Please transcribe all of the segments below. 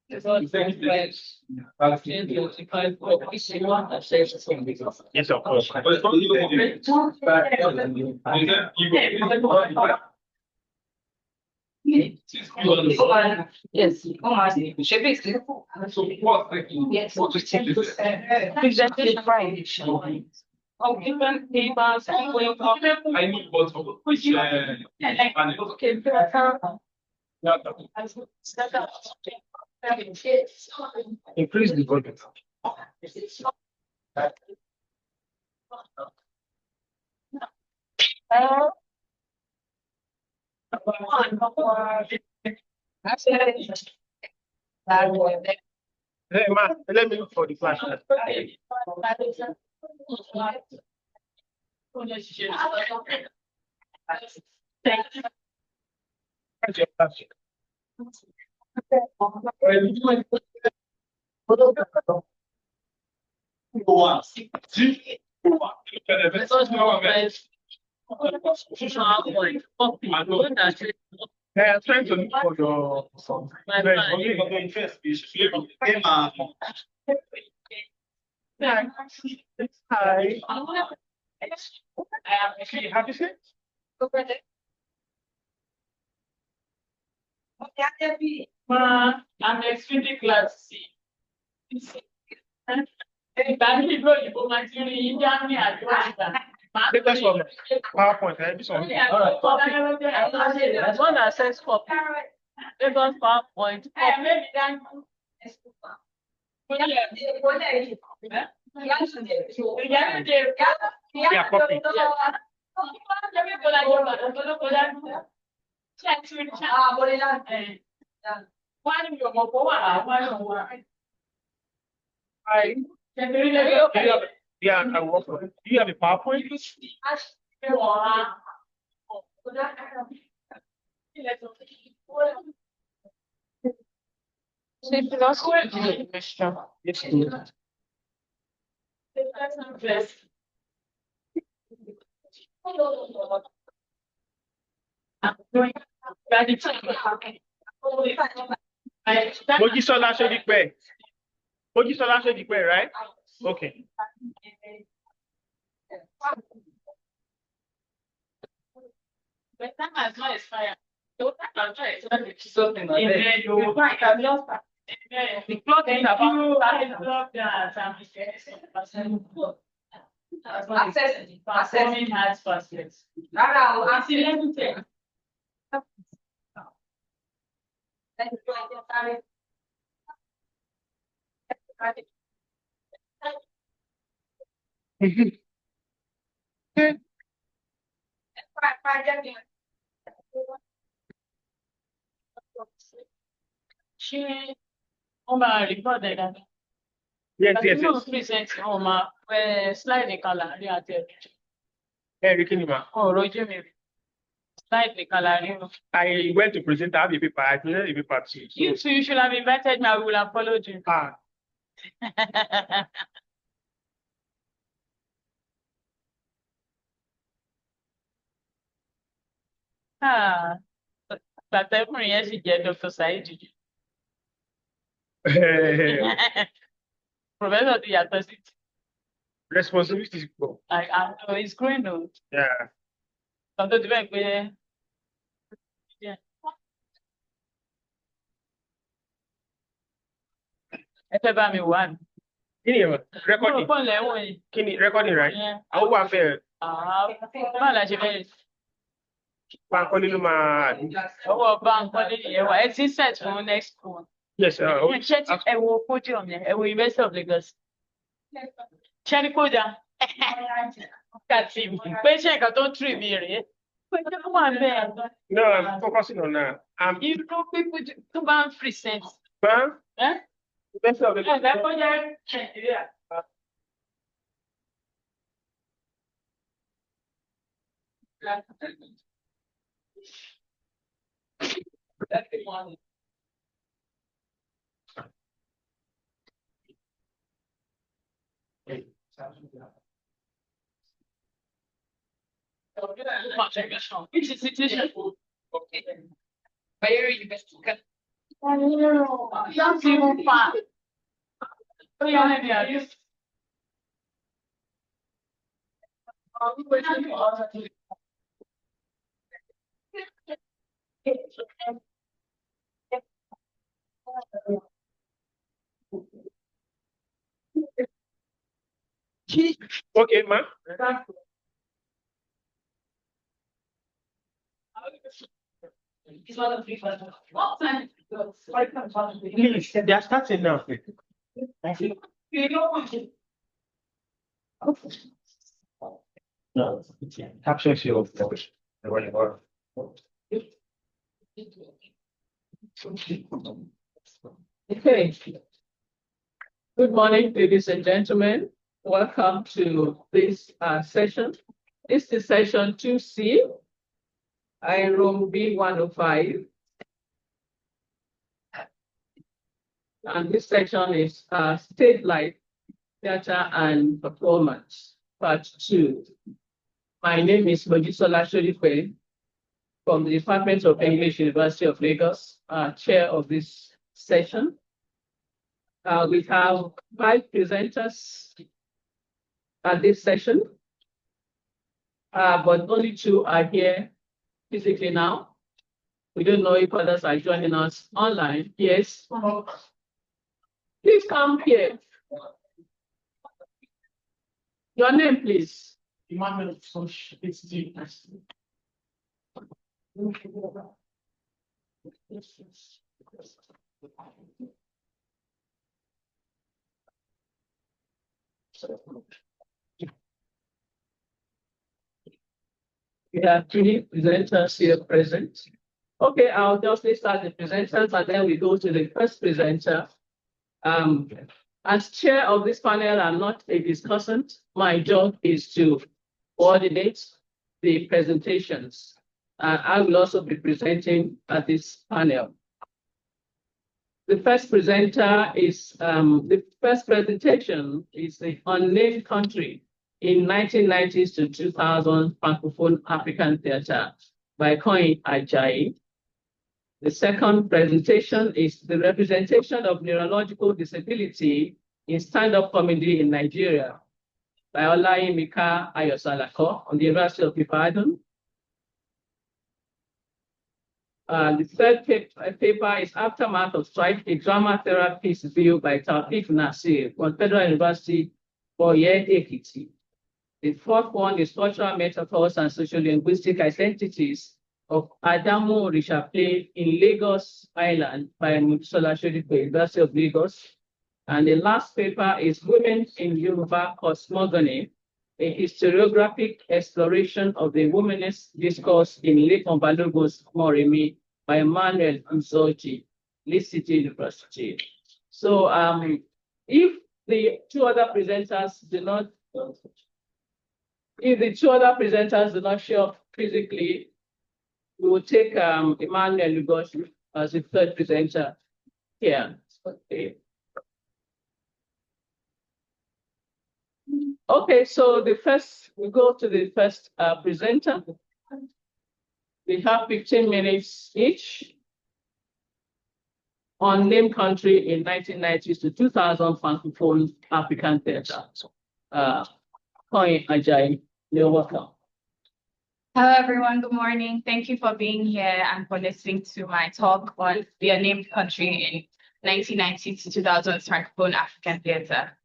Yes, of course. Yes. Exactly right. Of different papers and way of I need both of them. okay, Increase the volume. Hey, man, let me look for the flash. Where's your flash? Yeah, I'm trying to look for your song. Hi. Have you seen? I'm extremely glad to see. That's one. PowerPoint, right? This one. All right. That's one that says copy. Lagos PowerPoint. Yeah, copy. Hi. Yeah, I work for it. Do you have a PowerPoint? Yes, please. Mojisola Sodipe. Mojisola Sodipe, right? Okay. But that has not expired. The clothing accessing has facets. Ṣé wọ́n máa rìkọ́dẹ̀ dáadáa? Yes, Àti yes, náà yes. present wọn máa pẹ́ slide nìkan láàrin àti ẹ̀rọ̀jù. Hey, Kinima. Ọ̀rọ̀ ojú mi rí. Slide nìkan láàrin wọn. I went to present. I have a paper. I presented a paper too. So. You two, you should have invited me. I would have followed you. Ah. Gbàtẹ́kùnrin yẹn sì jẹ́ Dr. Saheed jù. Professor ti yàtọ̀ sí ti. Responsibility. I know it's growing old. Yeah. Kan tó ti bẹ́ẹ̀ pé. Ẹ fẹ́ bá mi wà ní. Kini recording? Mo lẹ́wọ̀n yìí. Kini recording, right? Àwọn wà fẹ́. Báwo la ṣe fẹ́? Bankole ló máa. Ọwọ́ Bankole yẹn wà. Ẹ ti set fún next one. Yes, sir. Ṣé ti ẹ wo podium yẹn? Ẹ wo University of Lagos. Ṣé ní kódà? Kàtì pé ṣé nǹkan tó ń tù mí rèé? No, I'm focusing on that. You know people tó bá ń present. Huh? University of Lagos. Ẹ kọjá Nàìjíríà. That's the one. Which institution? Okay. Where university? Okay, ma. Please, they are starting now. No, capture your voice. Okay. Good morning, ladies and gentlemen. Welcome to this session. This is session 2C, room B105. And this section is State Life, Theatre and Performance, Part 2. My name is Mojisola Shodipe from the Department of English, University of Lagos, chair of this session. We have 5 presenters at this session, but only 2 are here physically now. We don't know if others are joining us online. Yes. Please come here. Your name, please. Emmanuel. We have 3 presenters here present. Okay, I'll just start the presenters and then we go to the first presenter. As chair of this panel, I'm not a discussant. My job is to coordinate the presentations. I will also be presenting at this panel. The first presenter is, the first presentation is the unnamed country in 1990s to 2000 Francophone African Theatre by Koin Ajayi. The second presentation is the representation of neurological disability in stand-up comedy in Nigeria by Olayimika Ayosalako on the University of Ibadan. The third paper is Aftermath of Strike, a drama therapist view by Taufik Nasir from Federal University Oye Ekiti. The fourth one is Cultural Metaphors and Sociolinguistic Identities of Adamu Rishaple in Lagos Island by Mojisola Shodipe, University of Lagos. And the last paper is Women in Yoruba Cosmogony, a historiographic exploration of the womanist discourse in Lekan Balogun's Moremi by Emmanuel Nzoji, Leeds City University. So if the 2 other presenters do not, show up physically, we will take Emmanuel Lugosi as the third presenter here. Okay. Okay, so we go to the first presenter. We have 15 minutes each on name country in 1990s to 2000 Francophone African Theatre. Koin Ajayi, you're welcome. Hello, everyone. Good morning. Thank you for being here and for listening to my talk on the unnamed country in 1990 to 2000 Francophone African Theatre.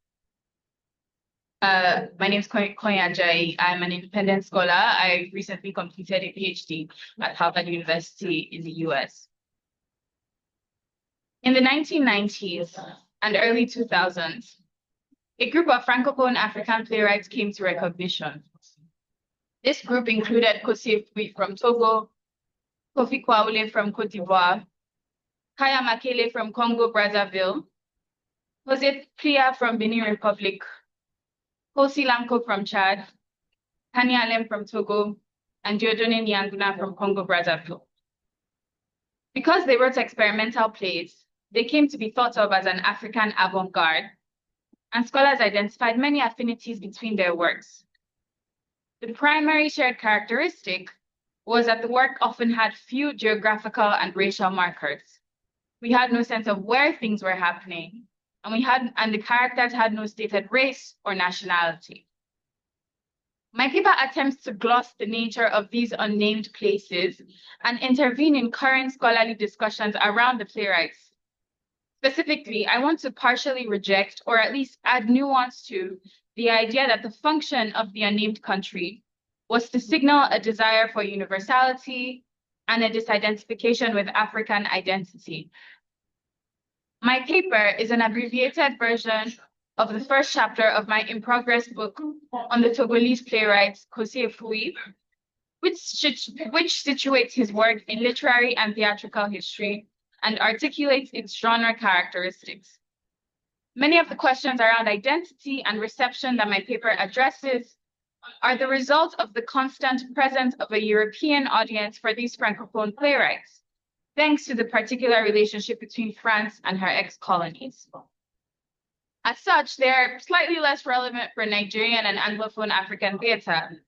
My name is Koin Ajayi. I'm an independent scholar. I recently completed a PhD at Harvard University in the US. In the 1990s and early 2000s, a group of Francophone African playwrights came to recognition. This group included Kosi Efui from Togo, Kofi Kwaule from Cote d'Ivoire, Kaya Makele from Congo Brazzaville, Jose Plia from Benin Republic, Kosi Lanko from Chad, Hani Alem from Togo, and Diodone Nianguna from Congo Brazzaville. Because they wrote experimental plays, they came to be thought of as an African avant-garde, and scholars identified many affinities between their works. The primary shared characteristic was that the work often had few geographical and racial markers. We had no sense of where things were happening, and the characters had no stated race or nationality. My paper attempts to gloss the nature of these unnamed places and intervene in current scholarly discussions around the playwrights. Specifically, I want to partially reject, or at least add nuance to, the idea that the function of the unnamed country was to signal a desire for universality and a disidentification with African identity. My paper is an abbreviated version of the first chapter of my in-progress book on the Togolese playwright Kossie Efoui, which situates his work in literary and theatrical history and articulates its genre characteristics. Many of the questions around identity and reception that my paper addresses are the result of the constant presence of a European audience for these Francophone playwrights, thanks to the particular relationship between France and her ex-colonies. As such, they are slightly less relevant for Nigerian and Anglophone African theater,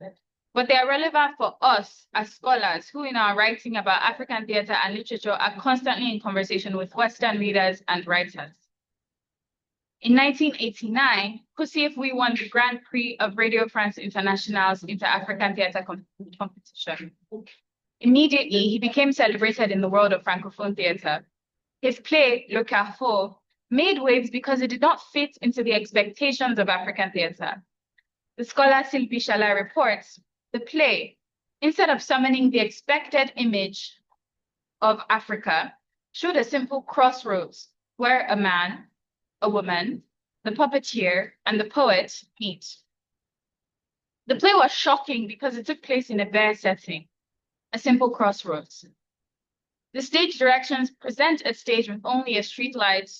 but they are relevant for us as scholars who in our writing about African theater and literature are constantly in conversation with Western readers and writers. In 1989, Kossie Efoui won the Grand Prix of Radio France International's Inter-African Theater competition. Immediately, he became celebrated in the world of Francophone theater. His play, Le Carrefour, made waves because it did not fit into the expectations of African theater. The scholar Sylvie Chala reports, the play, instead of summoning the expected image of Africa, showed a simple crossroads where a man, a woman, the puppeteer, and the poet meet. The play was shocking because it took place in a bare setting, a simple crossroads. The stage directions present a stage with only a street light,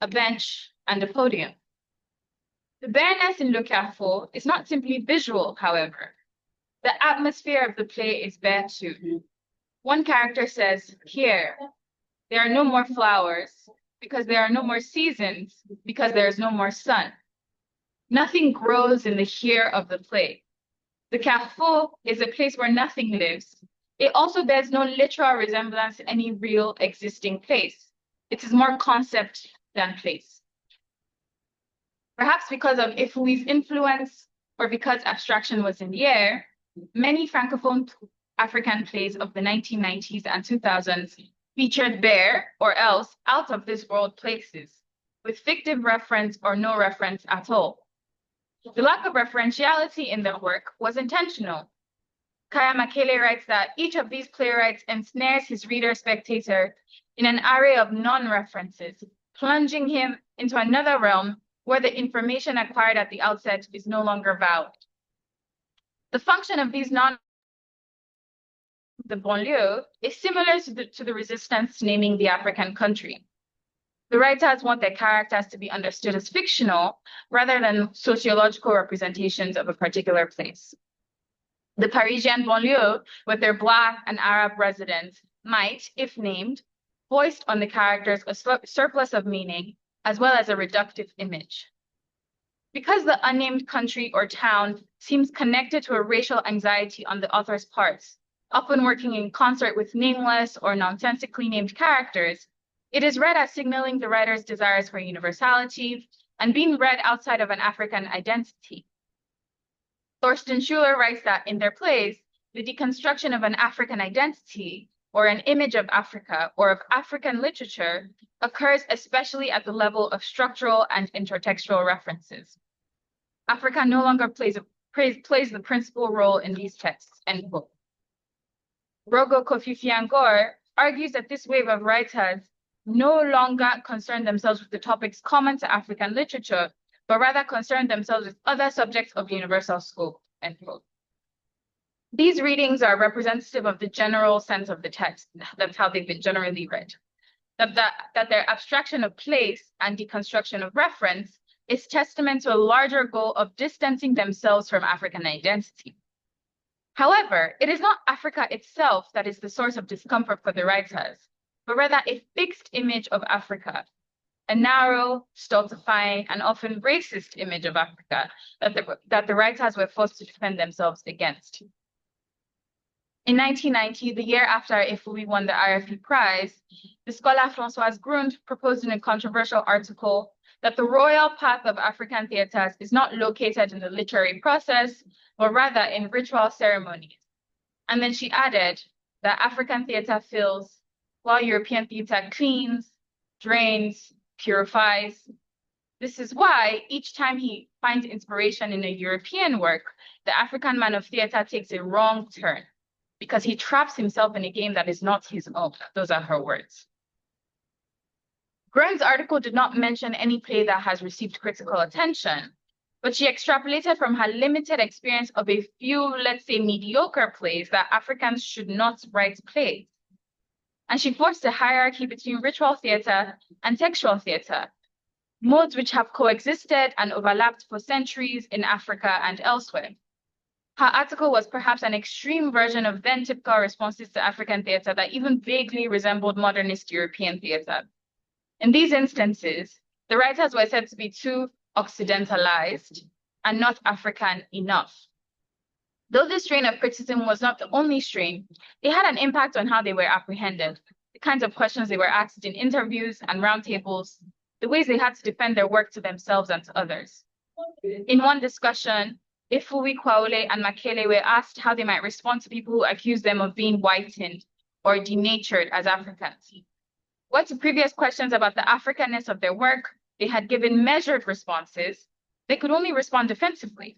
a bench, and a podium. The bareness in Le Carrefour is not simply visual, however. The atmosphere of the play is bare too. One character says, here, there are no more flowers, because there are no more seasons, because there is no more sun. Nothing grows in the here of the play. The Carrefour is a place where nothing lives. It also bears no literal resemblance to any real existing place. It is more concept than place. Perhaps because of Efoui's influence, or because abstraction was in the air, many Francophone African plays of the 1990s and 2000s featured bare or else out of this world places, with fictive reference or no reference at all. The lack of referentiality in their work was intentional. Kaya Makele writes that each of these playwrights ensnares his reader-spectator in an array of non-references, plunging him into another realm where the information acquired at the outset is no longer valid. The function of these the banlieue is similar to the resistance naming the African country. The writers want their characters to be understood as fictional rather than sociological representations of a particular place. The Parisian banlieue, with their Black and Arab residents, might, if named, foist on the characters a surplus of meaning as well as a reductive image. Because the unnamed country or town seems connected to a racial anxiety on the author's part, often working in concert with nameless or nonsensically named characters, it is read as signaling the writer's desires for universality and being read outside of an African identity. Thorsten Schuler writes that in their plays, the deconstruction of an African identity or an image of Africa or of African literature occurs especially at the level of structural and intertextual references. Africa no longer plays the principal role in these texts, end quote. Rogo Kofi-Fiangor argues that this wave of writers no longer concern themselves with the topics common to African literature, but rather concern themselves with other subjects of universal scope, end quote. These readings are representative of the general sense of the text. That's how they've been generally read. That their abstraction of place and deconstruction of reference is testament to a larger goal of distancing themselves from African identity. However, it is not Africa itself that is the source of discomfort for the writers, but rather a fixed image of Africa, a narrow, stultifying, and often racist image of Africa that the writers were forced to defend themselves against. In 1990, the year after Efui won the RFE prize, the scholar Françoise Grund proposed in a controversial article that the royal path of African theaters is not located in the literary process, but rather in ritual ceremonies. And then she added that African theater fills, while European theater cleans, drains, purifies. This is why each time he finds inspiration in a European work, the African man of theater takes a wrong turn because he traps himself in a game that is not his own. Those are her words. Grund's article did not mention any play that has received critical attention, but she extrapolated from her limited experience of a few, let's say, mediocre plays that Africans should not write plays. And she forced a hierarchy between ritual theater and textual theater, modes which have coexisted and overlapped for centuries in Africa and elsewhere. Her article was perhaps an extreme version of then typical responses to African theater that even vaguely resembled modernist European theater. In these instances, the writers were said to be too Occidentalized and not African enough. Though this strain of criticism was not the only strain, it had an impact on how they were apprehended, the kinds of questions they were asked in interviews and roundtables, the ways they had to defend their work to themselves and to others. In one discussion, Efui, Kwaole, and Makele were asked how they might respond to people who accused them of being whitened or denatured as Africans. What to previous questions about the Africanness of their work, they had given measured responses, they could only respond defensively.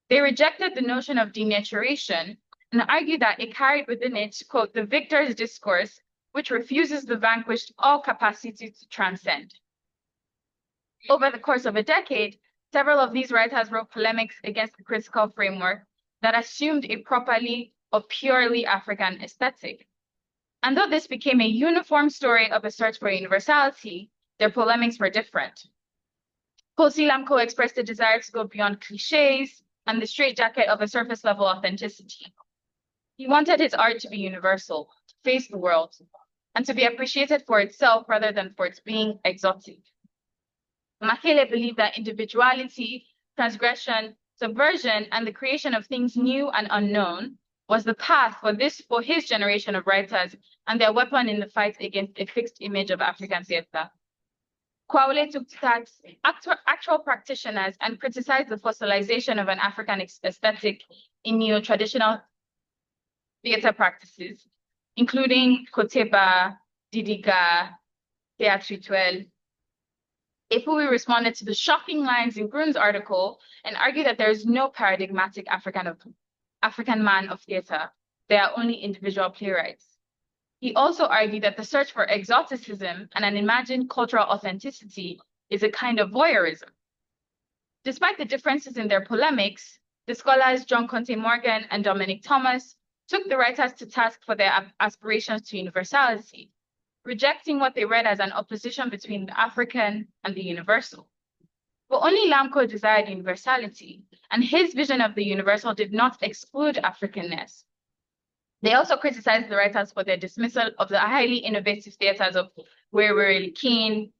They rejected the notion of denaturation and argued that it carried within it, quote, the victor's discourse, which refuses the vanquished all capacity to transcend. Over the course of a decade, several of these writers wrote polemics against the critical framework that assumed a properly or purely African aesthetic. And though this became a uniform story of a search for universality, their polemics were different. Kosi Lamko expressed a desire to go beyond cliches and the straitjacket of a surface-level authenticity. He wanted his art to be universal, to face the world, and to be appreciated for itself rather than for its being exotic. Makele believed that individuality, transgression, subversion, and the creation of things new and unknown was the path for his generation of writers and their weapon in the fight against a fixed image of African theater. Kwaole took to task actual practitioners and criticized the fossilization of an African aesthetic in neo-traditional theater practices, including Koteba, Didiga, Théâtre Rituel. Efui responded to the shocking lines in Grund's article and argued that there is no paradigmatic African man of theater. There are only individual playwrights. He also argued that the search for exoticism and an imagined cultural authenticity is a kind of voyeurism. Despite the differences in their polemics, the scholars John Conte Morgan and Dominic Thomas took the writers to task for their aspirations to universality, rejecting what they read as an opposition between the African and the universal. But only Lamko desired universality, and his vision of the universal did not exclude Africanness. They also criticized the writers for their dismissal of the highly innovative theaters of Were Keen,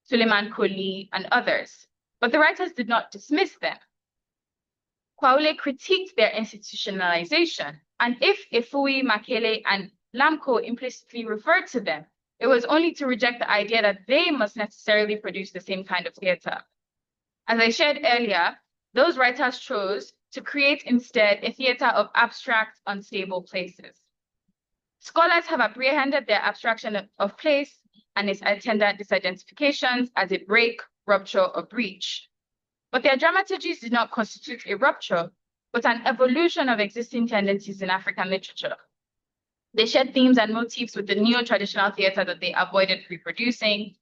Suleiman Koli, and others. But the writers did not dismiss them. Kwaole critiqued their institutionalization, and if Efui, Makele, and Lamko implicitly referred to them, it was only to reject the idea that they must necessarily produce the same kind of theater. As I shared earlier, those writers chose to create instead a theater of abstract, unstable places. Scholars have apprehended their abstraction of place and its attendant disidentifications as a break, rupture, or breach. But their dramaturgies did not constitute a rupture, but an evolution of existing tendencies in African literature. They shared themes and motifs with the neo-traditional theater that they avoided reproducing.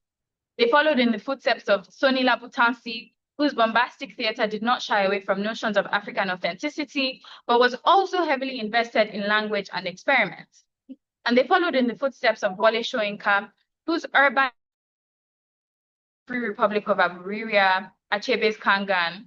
They followed in the footsteps of Soni Labutansi, whose bombastic theater did not shy away from notions of African authenticity, but was also heavily invested in language and experiment. And they followed in the footsteps of Wole Soyinka, whose urban Free Republic of Aburiria, Achebe's Kangan.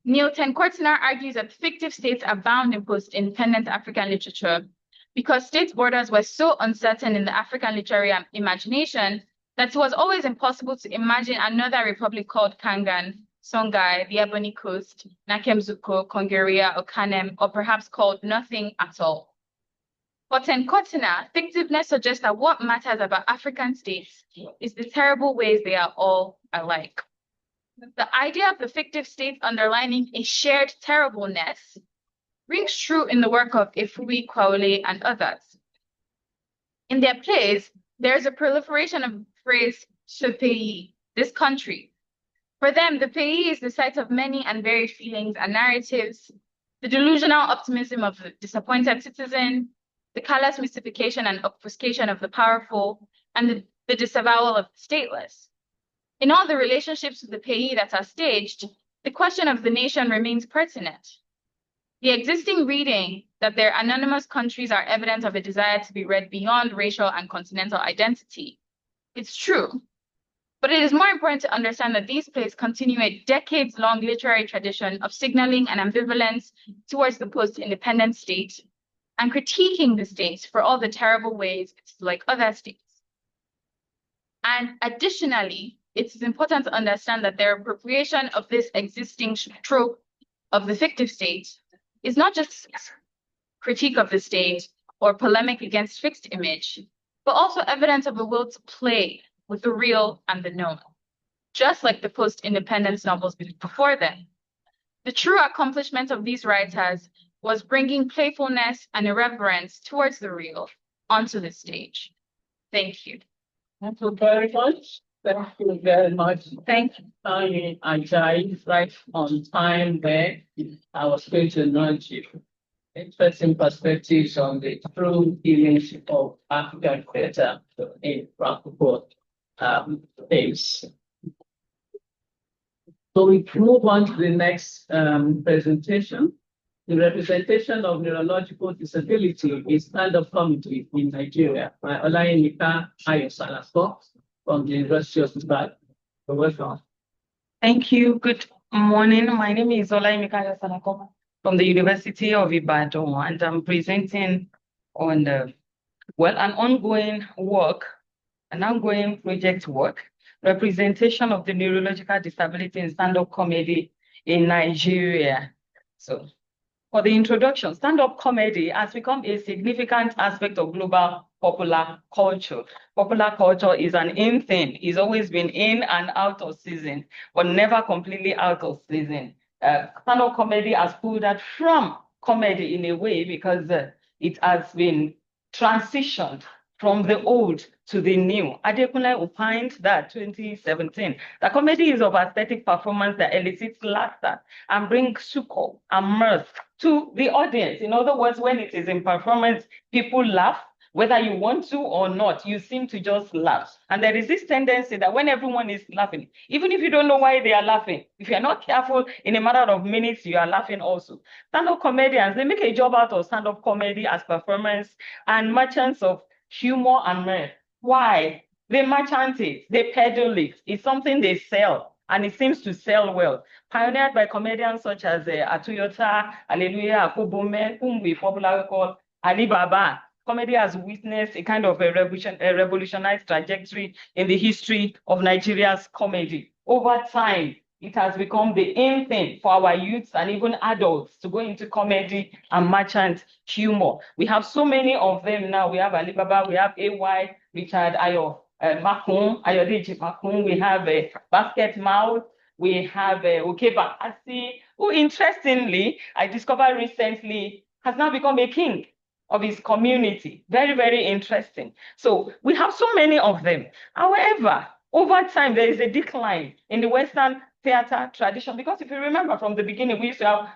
Neil Ten Kortenaar argues that fictive states abound in post-independent African literature because state borders were so uncertain in the African literary imagination that it was always impossible to imagine another republic called Kangan Songhai, the Ebony Coast, Nakemzuko, Kongeria, Okanem, or perhaps called nothing at all. But in Kotina, fictiveness suggests that what matters about African states is the terrible ways they are all alike. The idea of the fictive states underlining a shared terribleness rings true in the work of Ifui, Kwaole, and others. In their plays, there is a proliferation of the phrase "ce pays," this country. For them, the pays is the site of many and varied feelings and narratives, the delusional optimism of the disappointed citizen, the callous mystification and obfuscation of the powerful, and the disavowal of the stateless. In all the relationships with the pays that are staged, the question of the nation remains pertinent. The existing reading that their anonymous countries are evidence of a desire to be read beyond racial and continental identity. It's true, but it is more important to understand that these plays continue a decades-long literary tradition of signaling an ambivalence towards the post-independent state and critiquing the state for all the terrible ways it's like other states. And additionally, it is important to understand that their appropriation of this existing trope of the fictive state is not just critique of the state or polemic against fixed image, but also evidence of a will to play with the real and the known, just like the post-independence novels before them. The true accomplishment of these writers was bringing playfulness and irreverence towards the real onto the stage. Thank you. Thank you very much. Thank you very much. Thank you. Ajayi, right on time there. I was going to nudge you. Interesting perspectives on the true feelings of African theatre in Francophone space. So we move on to the next presentation. The representation of neurological disability in stand-up comedy in Nigeria by Olayinka Ayosalako from the University of Ibadan. Welcome. Thank you. Good morning. My name is Olayinka Ayosalako from the University of Ibadan, and I'm presenting on an ongoing project work, representation of the neurological disability in stand-up comedy in Nigeria. So, for the introduction, stand-up comedy has become a significant aspect of global popular culture. Popular culture is an in thing. It's always been in and out of season, but never completely out of season. Stand-up comedy has pulled out from comedy in a way because it has been transitioned from the old to the new. Adekunle opined that 2017, the comedy is of aesthetic performance that elicits laughter and brings succor and mirth to the audience. In other words, when it is in performance, people laugh. Whether you want to or not, you seem to just laugh. And there is this tendency that when everyone is laughing, even if you don't know why they are laughing, if you're not careful, in a matter of minutes, you are laughing also. Stand-up comedians, they make a job out of stand-up comedy as performance and merchants of humor and mirth. Why? They merchant it, they peddle it. It's something they sell, and it seems to sell well. Pioneered by comedians such as Atuyota, Hallelujah, Akobome, whom we popularly call Ali Baba. Comedy has witnessed a kind of a revolutionized trajectory in the history of Nigeria's comedy. Over time, it has become the in thing for our youths and even adults to go into comedy and merchant humor. We have so many of them now. We have Alibaba, we have AY, Richard Ayodeji Makun, we have Basket Mouth, we have Okeba Asi, who interestingly, I discovered recently, has now become a king of his community. Very, very interesting. So we have so many of them. However, over time, there is a decline in the Western theater tradition, because if you remember from the beginning, we used to have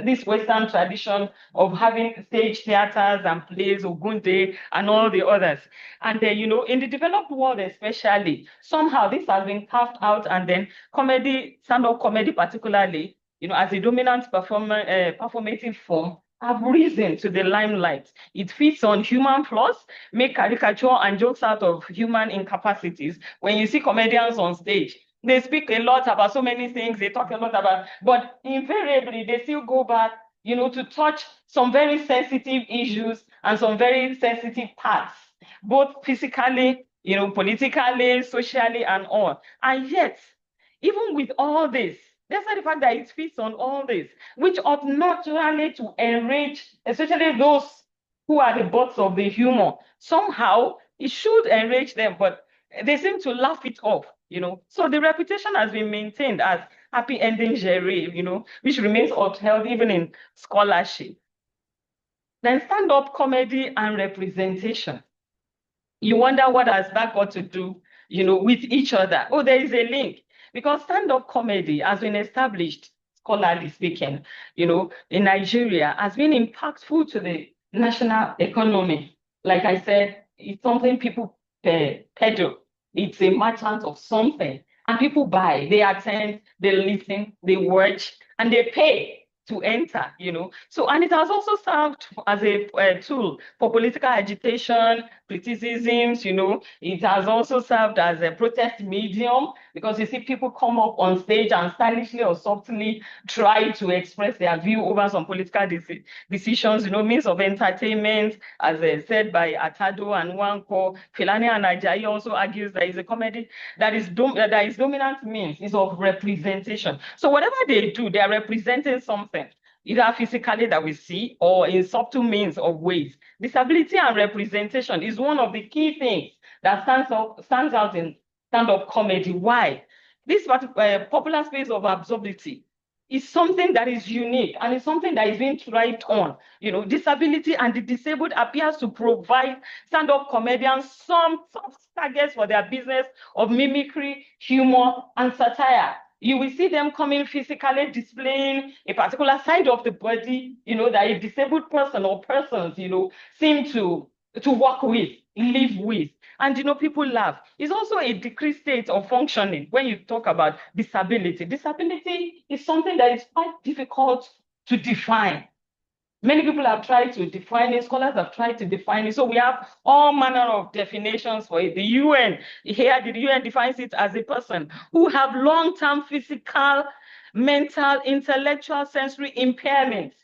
this Western tradition of having stage theaters and plays, Ogunde, and all the others. And then, in the developed world especially, somehow this has been carved out, and then comedy, stand-up comedy particularly, as a dominant performative form, have risen to the limelight. It feeds on human flaws, make caricature and jokes out of human incapacities. When you see comedians on stage, they speak a lot about so many things, they talk a lot about, but invariably they still go back, to touch some very sensitive issues and some very sensitive parts, both physically, politically, socially, and all. And yet, even with all this, Despite the fact that it feeds on all this, which ought naturally to enrich, especially those who are the butts of the humor. Somehow it should enrich them, but they seem to laugh it off, So the reputation has been maintained as happy ending Jerry, which remains upheld even in scholarship. Then stand-up comedy and representation. You wonder what has that got to do, with each other. Oh, there is a link. Because stand-up comedy has been established, scholarly speaking, in Nigeria, has been impactful to the national economy. Like I said, it's something people peddle. It's a merchant of something. And people buy, they attend, they listen, they watch, and they pay to enter, So, and it has also served as a tool for political agitation, criticisms, It has also served as a protest medium because you see people come up on stage and stylishly or subtly try to express their view over some political decisions, means of entertainment, as said by Atado and Wanko. Filani and Ajayi also argues that is a comedy that is dominant means is of representation. So whatever they do, they are representing something, either physically that we see or in subtle means of ways. Disability and representation is one of the key things that stands out in stand-up comedy. Why? This popular space of absurdity is something that is unique and it's something that is being thrived on. Disability and the disabled appears to provide stand-up comedians some targets for their business of mimicry, humor, and satire. You will see them coming physically displaying a particular side of the body, that a disabled person or persons, seem to work with, live with. And, people laugh. It's also a decreased state of functioning when you talk about disability. Disability is something that is quite difficult to define. Many people have tried to define it, scholars have tried to define it. So we have all manner of definitions for it. The UN defines it as a person who have long-term physical, mental, intellectual, sensory impairments,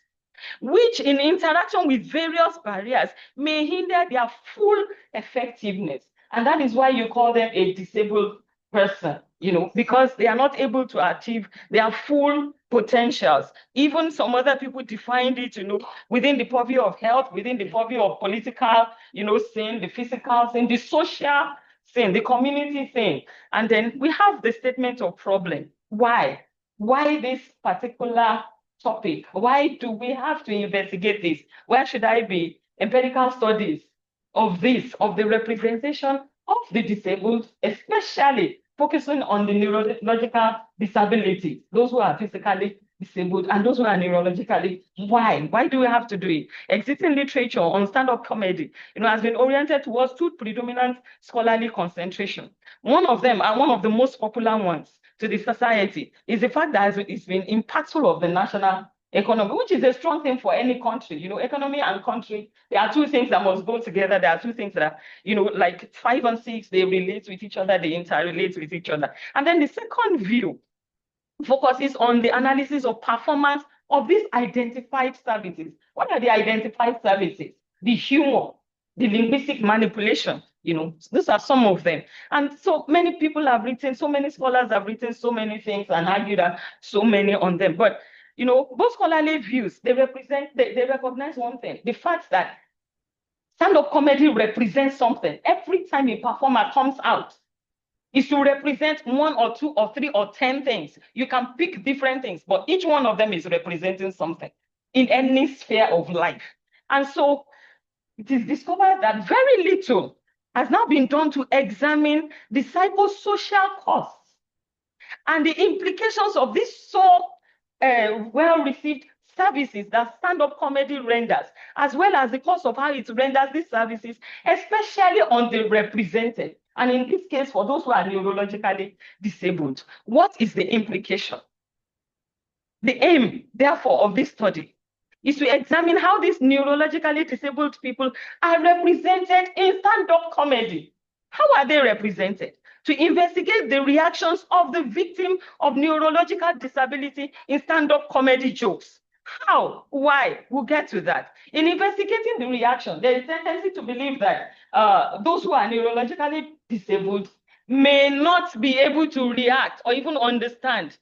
which in interaction with various barriers may hinder their full effectiveness. And that is why you call them a disabled person, because they are not able to achieve their full potentials. Even some other people defined it, within the purview of health, within the purview of political, sin, the physical sin, the social sin, the community sin. And then we have the statement of problem. Why? Why this particular topic? Why do we have to investigate this? Where should I be? Empirical studies of this, of the representation of the disabled, especially focusing on the neurological disabilities, those who are physically disabled and those who are neurologically. Why? Why do we have to do it? Existing literature on stand-up comedy, has been oriented towards two predominant scholarly concentration. One of them, and one of the most popular ones to the society, is the fact that it's been impactful of the national economy, which is a strong thing for any country. Economy and country, there are two things that must go together. There are two things that are, like 5 and 6, they relate with each other, they interrelate with each other. And then the second view focuses on the analysis of performance of these identified services. What are the identified services? The humor, the linguistic manipulation, these are some of them. And so many people have written, so many scholars have written so many things and argued so many on them. But both scholarly views, they recognize one thing, the fact that stand-up comedy represents something. Every time a performer comes out, is to represent 1 or 2 or 3 or 10 things. You can pick different things, but each one of them is representing something in any sphere of life. And so it is discovered that very little has now been done to examine the psychosocial costs and the implications of these so well-received services that stand-up comedy renders, as well as the cost of how it renders these services, especially on the represented. And in this case, for those who are neurologically disabled, what is the implication? The aim, therefore, of this study is to examine how these neurologically disabled people are represented in stand-up comedy. How are they represented? To investigate the reactions of the victim of neurological disability in stand-up comedy jokes. How? Why? We'll get to that. In investigating the reaction, there is a tendency to believe that those who are neurologically disabled may not be able to react or even understand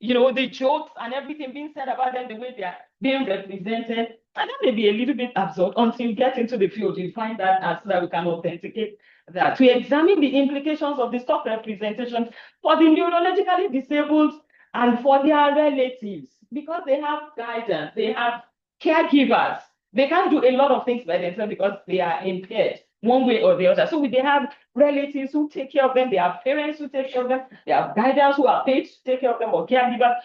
the jokes and everything being said about them, the way they are being represented. And that may be a little bit absurd until you get into the field. You find that so that we can authenticate that. To examine the implications of the stock representation for the neurologically disabled and for their relatives, because they have guidance, they have caregivers. They can't do a lot of things by themselves because they are impaired one way or the other. So they have relatives who take care of them, they have parents who take care of them, they have guidance who are paid to take care of them, or caregivers.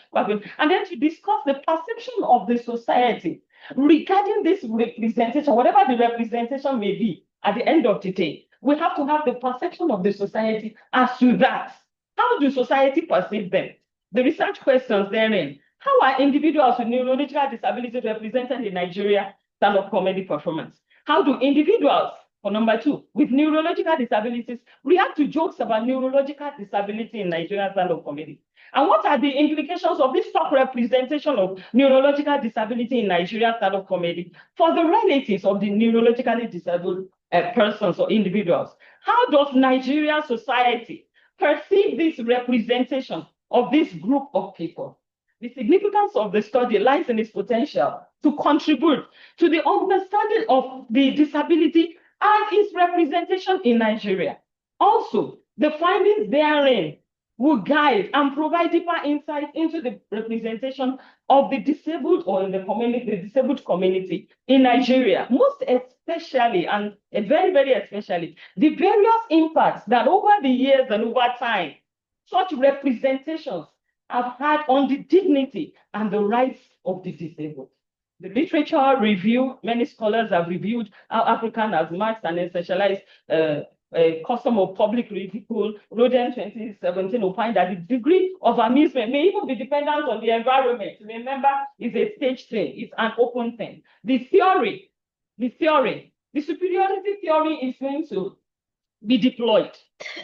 And then to discuss the perception of the society regarding this representation, whatever the representation may be at the end of the day, we have to have the perception of the society as to that. How do society perceive them? The research questions therein. How are individuals with neurological disabilities represented in Nigeria stand-up comedy performance? How do individuals, for number 2, with neurological disabilities react to jokes about neurological disability in Nigerian stand-up comedy? And what are the implications of this stock representation of neurological disability in Nigerian stand-up comedy for the relatives of the neurologically disabled persons or individuals? How does Nigerian society perceive this representation of this group of people? The significance of the study lies in its potential to contribute to the understanding of the disability and its representation in Nigeria. Also, the findings therein will guide and provide deeper insight into the representation of the disabled or in the community, the disabled community in Nigeria, most especially and very, very especially, the various impacts that over the years and over time, such representations have had on the dignity and the rights of the disabled. The literature review, many scholars have reviewed how African has marked and essentialized custom of public ridicule. Roden 2017 will find that the degree of amusement may even be dependent on the environment. Remember, it's a stage thing, it's an open thing. The superiority theory is going to be deployed.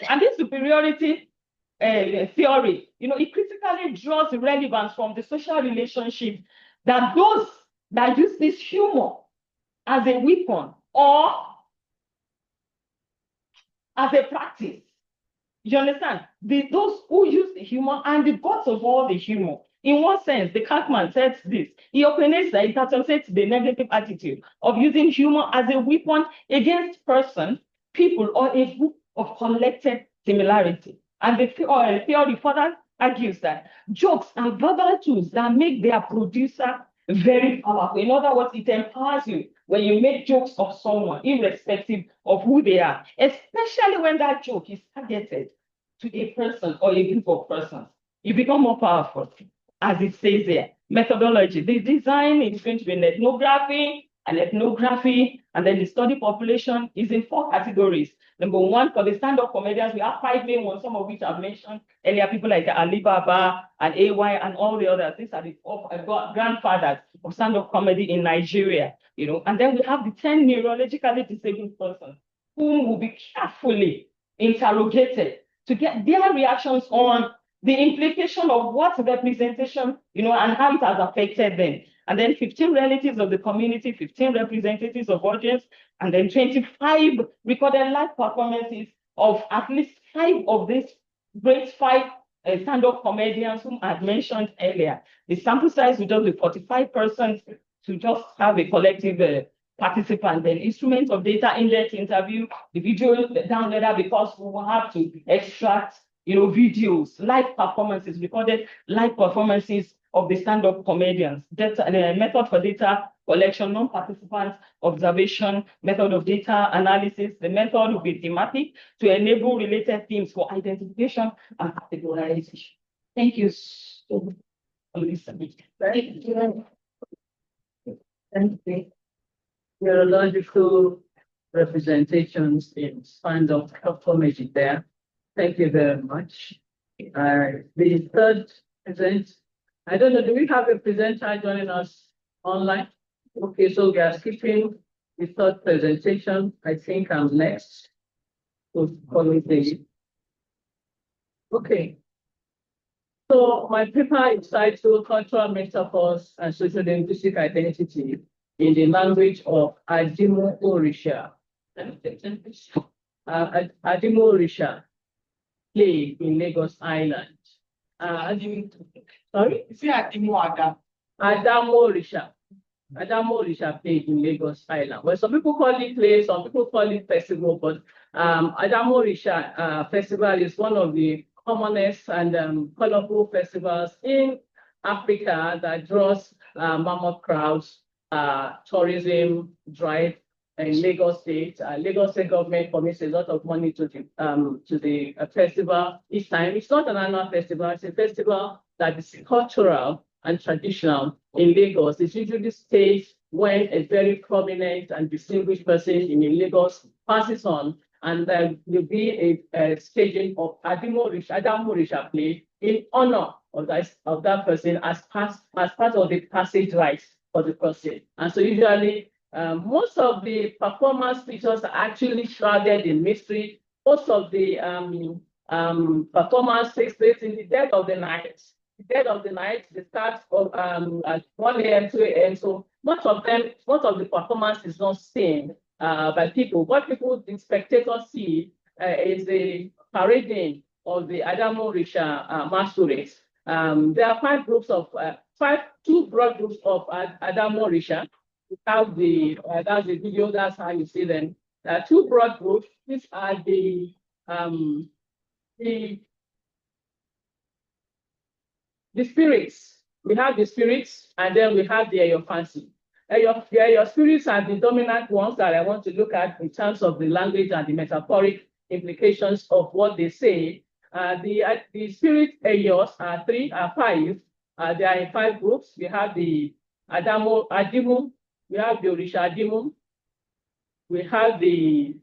And this superiority theory, it critically draws relevance from the social relationship that those that use this humor as a weapon or as a practice. You understand? Those who use the humor and the gods of all the humor. In one sense, the Kalkman says this. He opinates that it associates the negative attitude of using humor as a weapon against person, people, or a group of collected similarity. And the theory further argues that jokes are verbal tools that make their producer very powerful. In other words, it empowers you when you make jokes of someone, irrespective of who they are, especially when that joke is targeted to a person or a group of persons. You become more powerful, as it says there. Methodology. The design is going to be an ethnography, and then the study population is in 4 categories. Number 1, for the stand-up comedians, we have 5 main ones, some of which I've mentioned earlier, people like Alibaba and AY and all the others. These are the grandfathers of stand-up comedy in Nigeria, And then we have the 10 neurologically disabled persons whom will be carefully interrogated to get their reactions on the implication of what representation, and how it has affected them. And then 15 relatives of the community, 15 representatives of audience, and then 25 recorded live performances of at least 5 of these great 5 stand-up comedians whom I had mentioned earlier. The sample size will just be 45 persons to just have a collective participant. Then instrument of data, in-depth interview, the video downloader, because we will have to extract videos, live performances, recorded live performances of the stand-up comedians. Data, the method for data collection, non-participant observation, method of data analysis. The method will be thematic to enable related themes for identification and categorization. Thank you so much for listening. Thank you. Thank you. Neurological representations in stand-up comedy there. Thank you very much. The third present, I don't know, do we have a presenter joining us online? Okay, so we are skipping the third presentation. I think I'm next. So follow the. Okay. So my paper is titled Cultural Metaphors and Socio-Linguistic Identity in the Language of Adimo Orisha. Adimo Orisha play in Lagos Island. Sorry? See, I think more than Adamo Risha. Adamo Risha played in Lagos Island. Well, some people call it play, some people call it festival, but Adamo Risha Festival is one of the commonest and colorful festivals in Africa that draws mammoth crowds, tourism drive in Lagos State. Lagos State government commits a lot of money to the festival each time. It's not an annual festival, it's a festival that is cultural and traditional in Lagos. It's usually staged when a very prominent and distinguished person in Lagos passes on, and there will be a staging of Adamo Risha play in honor of that person as part of the passage rites for the person. And so usually most of the performance features are actually shrouded in mystery. Most of the performance takes place in the dead of the night. The dead of the night, they start at 1 a.m., 2 a.m. So most of the performance is not seen by people. What the spectators see is the parading of the Adamo Risha masquerades. There are two broad groups of Adamo Risha. Have that's the video, that's how you see them. There are two broad groups. These are the spirits. We have the spirits, and then we have the Eyofancy. Your spirits are the dominant ones that I want to look at in terms of the language and the metaphoric implications of what they say. The spirit Eyos are five. They are in 5 groups. We have the Adimu, we have the Orisha Adimu, we have the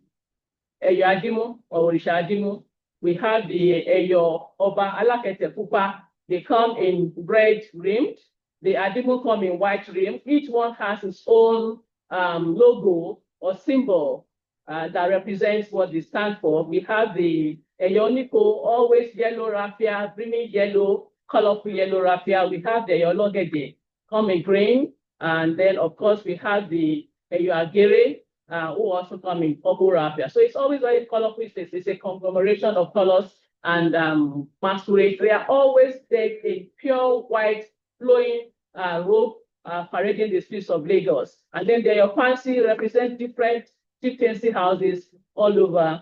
Eyo Adimu or Orisha Adimu, we have the Eyo Oba Alakete Pupa. They come in red rimmed. The Adimu come in white rim. Each one has its own logo or symbol that represents what they stand for. We have the Eyoniko, always yellow raffia, brimming yellow, colorful yellow raffia. We have the Eyologede, come in green. And then, of course, we have the Eyoagere, who also come in purple raffia. So it's always very colorful. It's a conglomeration of colors and masquerades. They are always decked in pure white flowing robe parading the streets of Lagos. And then your fancy represent different chieftaincy houses all over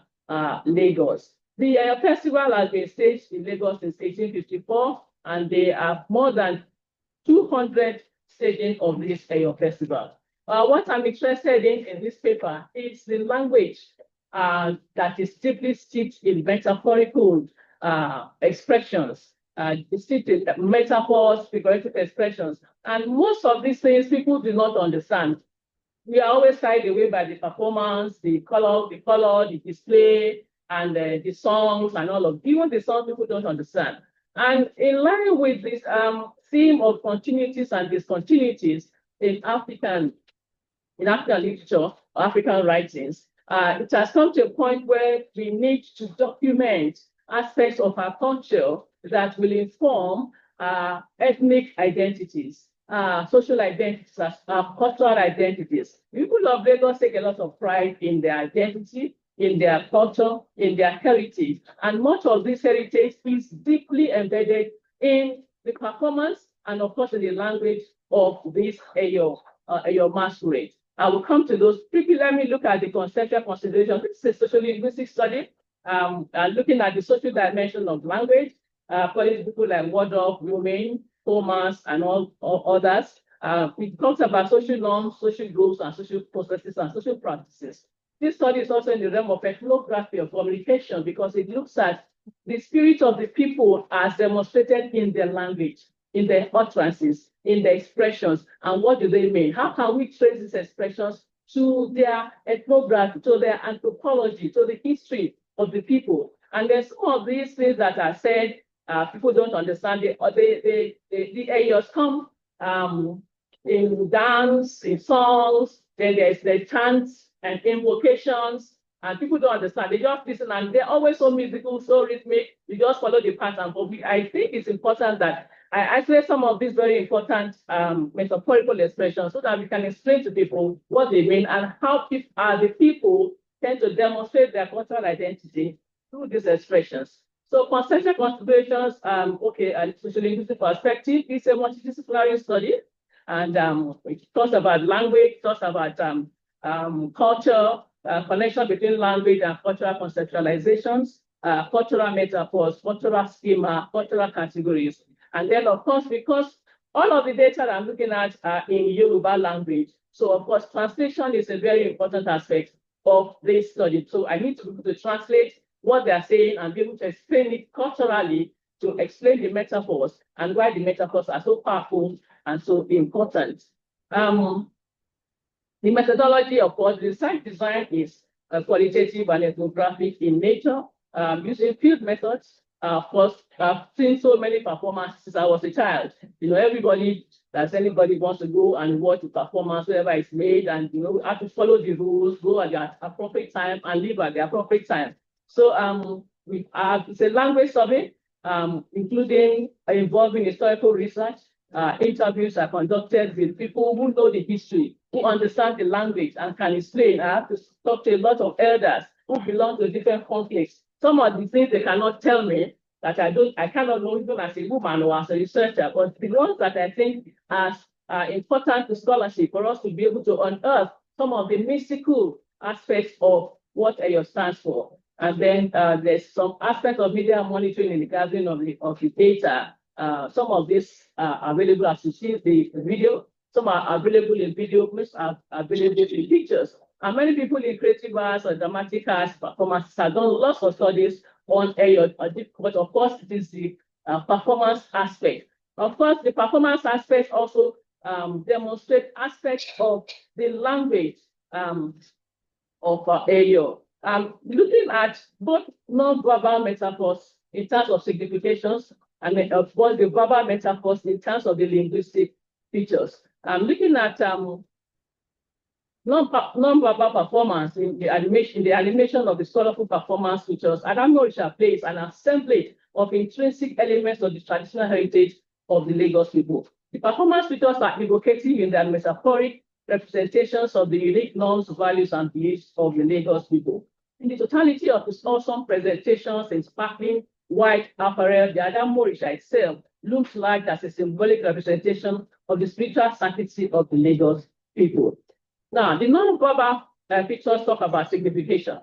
Lagos. The festival has been staged in Lagos since 1854, and there are more than 200 staging of this festival. What I'm interested in this paper is the language that is deeply steeped in metaphorical expressions, steeped in metaphors, figurative expressions. And most of these things people do not understand. We are always carried away by the performance, the color, the display, and the songs and all of even the songs people don't understand. And in line with this theme of continuities and discontinuities in African literature, African writings, it has come to a point where we need to document aspects of our culture that will inform ethnic identities, social identities, cultural identities. People of Lagos take a lot of pride in their identity, in their culture, in their heritage. And much of this heritage is deeply embedded in the performance and, of course, in the language of this Eyo masquerade. I will come to those. Quickly, let me look at the conceptual consideration. This is a social linguistic study, looking at the social dimension of language, calling people like Waldorf, Romain, Thomas, and all others. It talks about social norms, social groups, and social processes and social practices. This study is also in the realm of ethnography of communication because it looks at the spirit of the people as demonstrated in their language, in their utterances, in their expressions, and what do they mean? How can we trace these expressions to their ethnography, to their anthropology, to the history of the people? And there's some of these things that are said, people don't understand. The Eyos come in dance, in songs, then there's the chants and invocations, and people don't understand. They just listen, and they're always so musical, so rhythmic. You just follow the pattern. But I think it's important that I isolate some of these very important metaphorical expressions so that we can explain to people what they mean and how the people tend to demonstrate their cultural identity through these expressions. So conceptual considerations, okay, and sociolinguistic perspective is a multidisciplinary study, and it talks about language, talks about culture, connection between language and cultural conceptualizations, cultural metaphors, cultural schema, cultural categories. And then, of course, because all of the data that I'm looking at are in Yoruba language, so of course, translation is a very important aspect of this study. So I need to translate what they are saying and be able to explain it culturally to explain the metaphors and why the metaphors are so powerful and so important. The methodology, of course, the site design is qualitative and ethnographic in nature, using field methods. Of course, I've seen so many performances since I was a child. You know, anybody wants to go and watch the performance, wherever it's made, and have to follow the rules, go at the appropriate time, and leave at the appropriate time. So it's a language survey, including involving historical research. Interviews are conducted with people who know the history, who understand the language and can explain. I have to talk to a lot of elders who belong to different conflicts. Some of the things they cannot tell me that I cannot know even as a woman or as a researcher, but the ones that I think are important to scholarship for us to be able to unearth some of the mystical aspects of what EYO stands for. And then there's some aspect of media monitoring in the gathering of the data. Some of this are available as you see the video. Some are available in video, most are available in pictures. And many people in creative arts or dramatic arts performances have done lots of studies on EYO, but of course, it is the performance aspect. Of course, the performance aspect also demonstrate aspects of the language of EYO. Looking at both non-verbal metaphors in terms of significations, and then, of course, the verbal metaphors in terms of the linguistic features. Looking at non-verbal performance in the animation of the colorful performance features, Adamorisha plays an assemblage of intrinsic elements of the traditional heritage of the Lagos people. The performance features are evocative in their metaphoric representations of the unique norms, values, and beliefs of the Lagos people. In the totality of its awesome presentations in sparkling white apparel, the Adamorisha itself looks like as a symbolic representation of the spiritual sanctity of the Lagos people. Now, the non-verbal pictures talk about signification.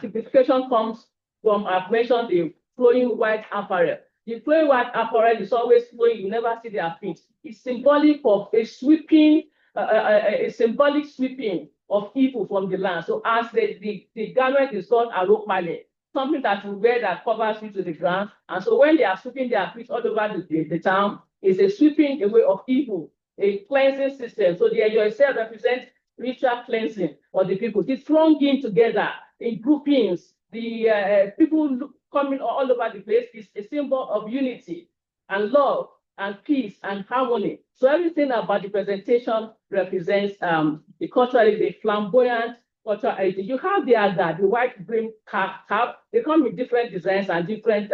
Signification comes from, I've mentioned the flowing white apparel. The flowing white apparel is always flowing, you never see their feet. It's symbolic of a sweeping, a symbolic sweeping of evil from the land. So as the garment is called arokmale, something that you wear that covers you to the ground. And so when they are sweeping their feet all over the town, it's a sweeping away of evil, a cleansing system. So the EYO itself represents ritual cleansing of the people. The thronging together in groupings, the people coming all over the place is a symbol of unity and love and peace and harmony. So everything about the presentation represents the culturally, the flamboyant cultural heritage. You have the white brim cap. They come with different designs and different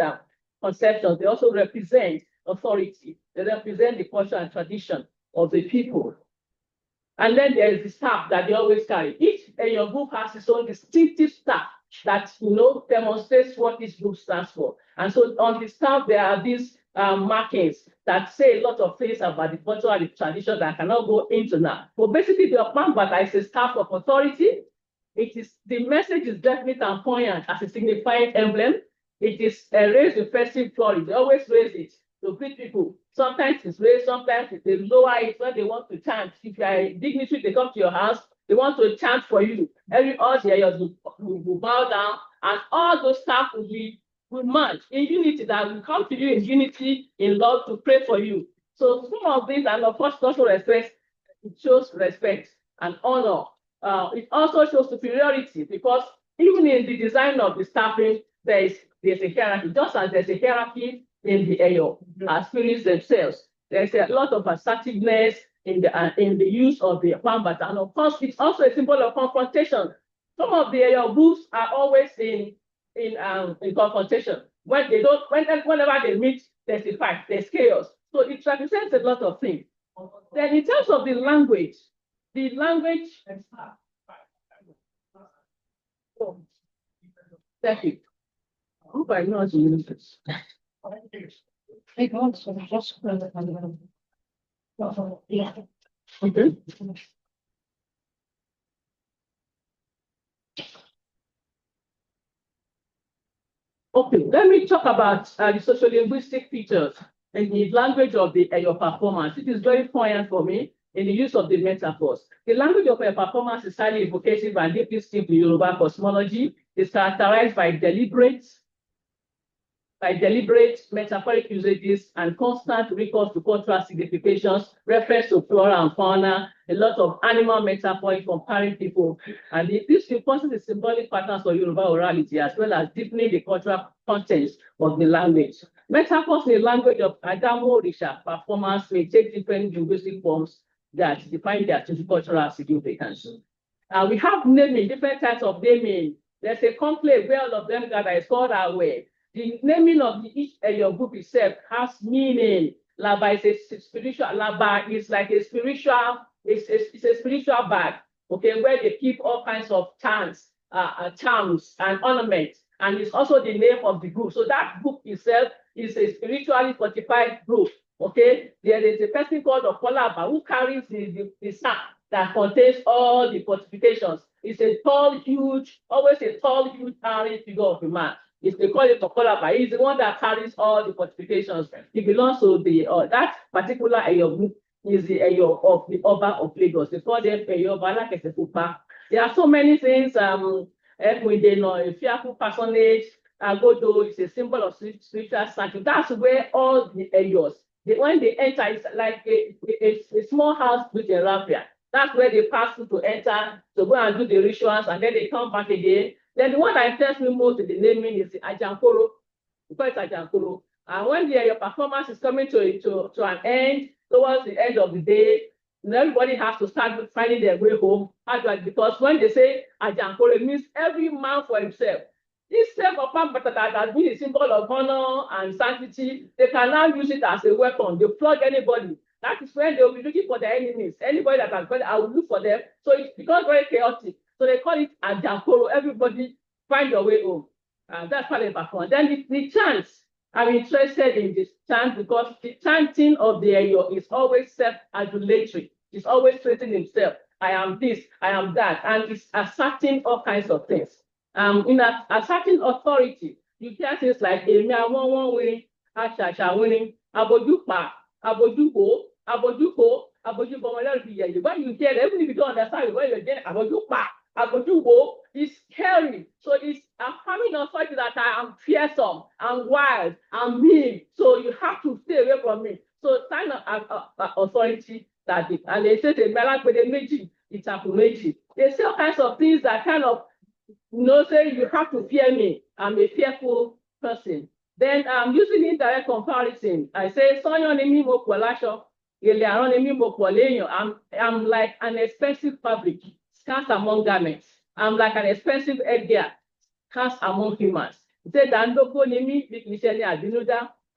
conceptions. They also represent authority. They represent the culture and tradition of the people. And then there is the staff that they always carry. Each EYO group has its own distinctive staff that demonstrates what each group stands for. And so on the staff, there are these markings that say a lot of things about the culture and the tradition that I cannot go into now. But basically, the Opambata is a staff of authority. The message is definite and poignant as a signifying emblem. It is raised with festive glory. They always raise it to greet people. Sometimes it's raised, sometimes they lower it when they want to chant. If you are a dignitary, they come to your house, they want to chant for you. All the areas will bow down, and all those staff will march in unity, that will come to you in unity, in love, to pray for you. So some of these, and of course, social respect, it shows respect and honor. It also shows superiority, because even in the design of the staffing, there's a hierarchy, just as there's a hierarchy in the EYO spirits themselves. There's a lot of assertiveness in the use of the Opambata, and of course, it's also a symbol of confrontation. Some of the EYO groups are always in confrontation. Whenever they meet, there's a fight, there's chaos. So it represents a lot of things. Then in terms of the language. Oh, thank you. hope I know how to use this. Yeah. Okay. Okay, let me talk about the social-linguistic features and the language of your performance. It is very poignant for me in the use of the metaphors. The language of your performance is highly evocative and deeply steeped in Yoruba cosmology. It's characterized by deliberate metaphoric usages and constant recourse to cultural significations, reference to flora and fauna, a lot of animal metaphor comparing people. And this reinforces the symbolic patterns of Yoruba orality, as well as deepening the cultural contents of the language. Metaphors in the language of Adamo Risha performance may take different linguistic forms that define their cultural significance. We have naming, different types of naming. There's a conclave where all of them gather. It's called our way. The naming of each your group itself has meaning. Laba is a spiritual. Laba is like a spiritual. It's a spiritual bag. Okay, where they keep all kinds of charms and ornaments, and it's also the name of the group. So that group itself is a spiritually fortified group. Okay, there is a person called Okolaba who carries the sack that contains all the fortifications. It's a tall, huge, always a tall, huge, towering figure of a man. If they call it Okolaba, he's the one that carries all the fortifications. He belongs to the that particular Eyo group is the Eyo of the Oba of Lagos. They call them Eyo Oba Lakesefupa. There are so many things. A fearful personage, Agodo is a symbol of spiritual sanctity. That's where all the Eyos, when they enter, it's like a small house with a rapier. That's where they pass through to enter, to go and do the rituals, and then they come back again. Then the one that interests me most in the naming is the Ajankoro. We call it Ajankoro. And when your performance is coming to an end, towards the end of the day, everybody has to start finding their way home. Because when they say Ajankoro, it means every man for himself. This self-appointed that has been a symbol of honor and sanctity, they can now use it as a weapon. They flog anybody. That is when they will be looking for their enemies. Anybody that has gone, I will look for them. So it becomes very chaotic. So they call it Ajankoro. Everybody find your way home. That's how they perform. Then the chants. I'm interested in this chant because the chanting of the Eyo is always self-adulatory. It's always stating himself. I am this, I am that. And it's asserting all kinds of things. In asserting authority, you hear things like Emi Awon winning, Ashasha winning, Abojupa, Abojuko, Abojuko, Abojuko. When you hear it, even if you don't understand what you're getting, Abojupa, Abojuko is scary. So it's affirming authority that I am fearsome, I'm wild, I'm mean. So you have to stay away from me. So sign of authority that it, and they say the meji, it's a meji. They say all kinds of things that kind of say you have to fear me. I'm a fearful person. Then I'm using indirect comparison. I say, I'm like an expensive fabric, scarce among garments. I'm like an expensive headgear, scarce among humans.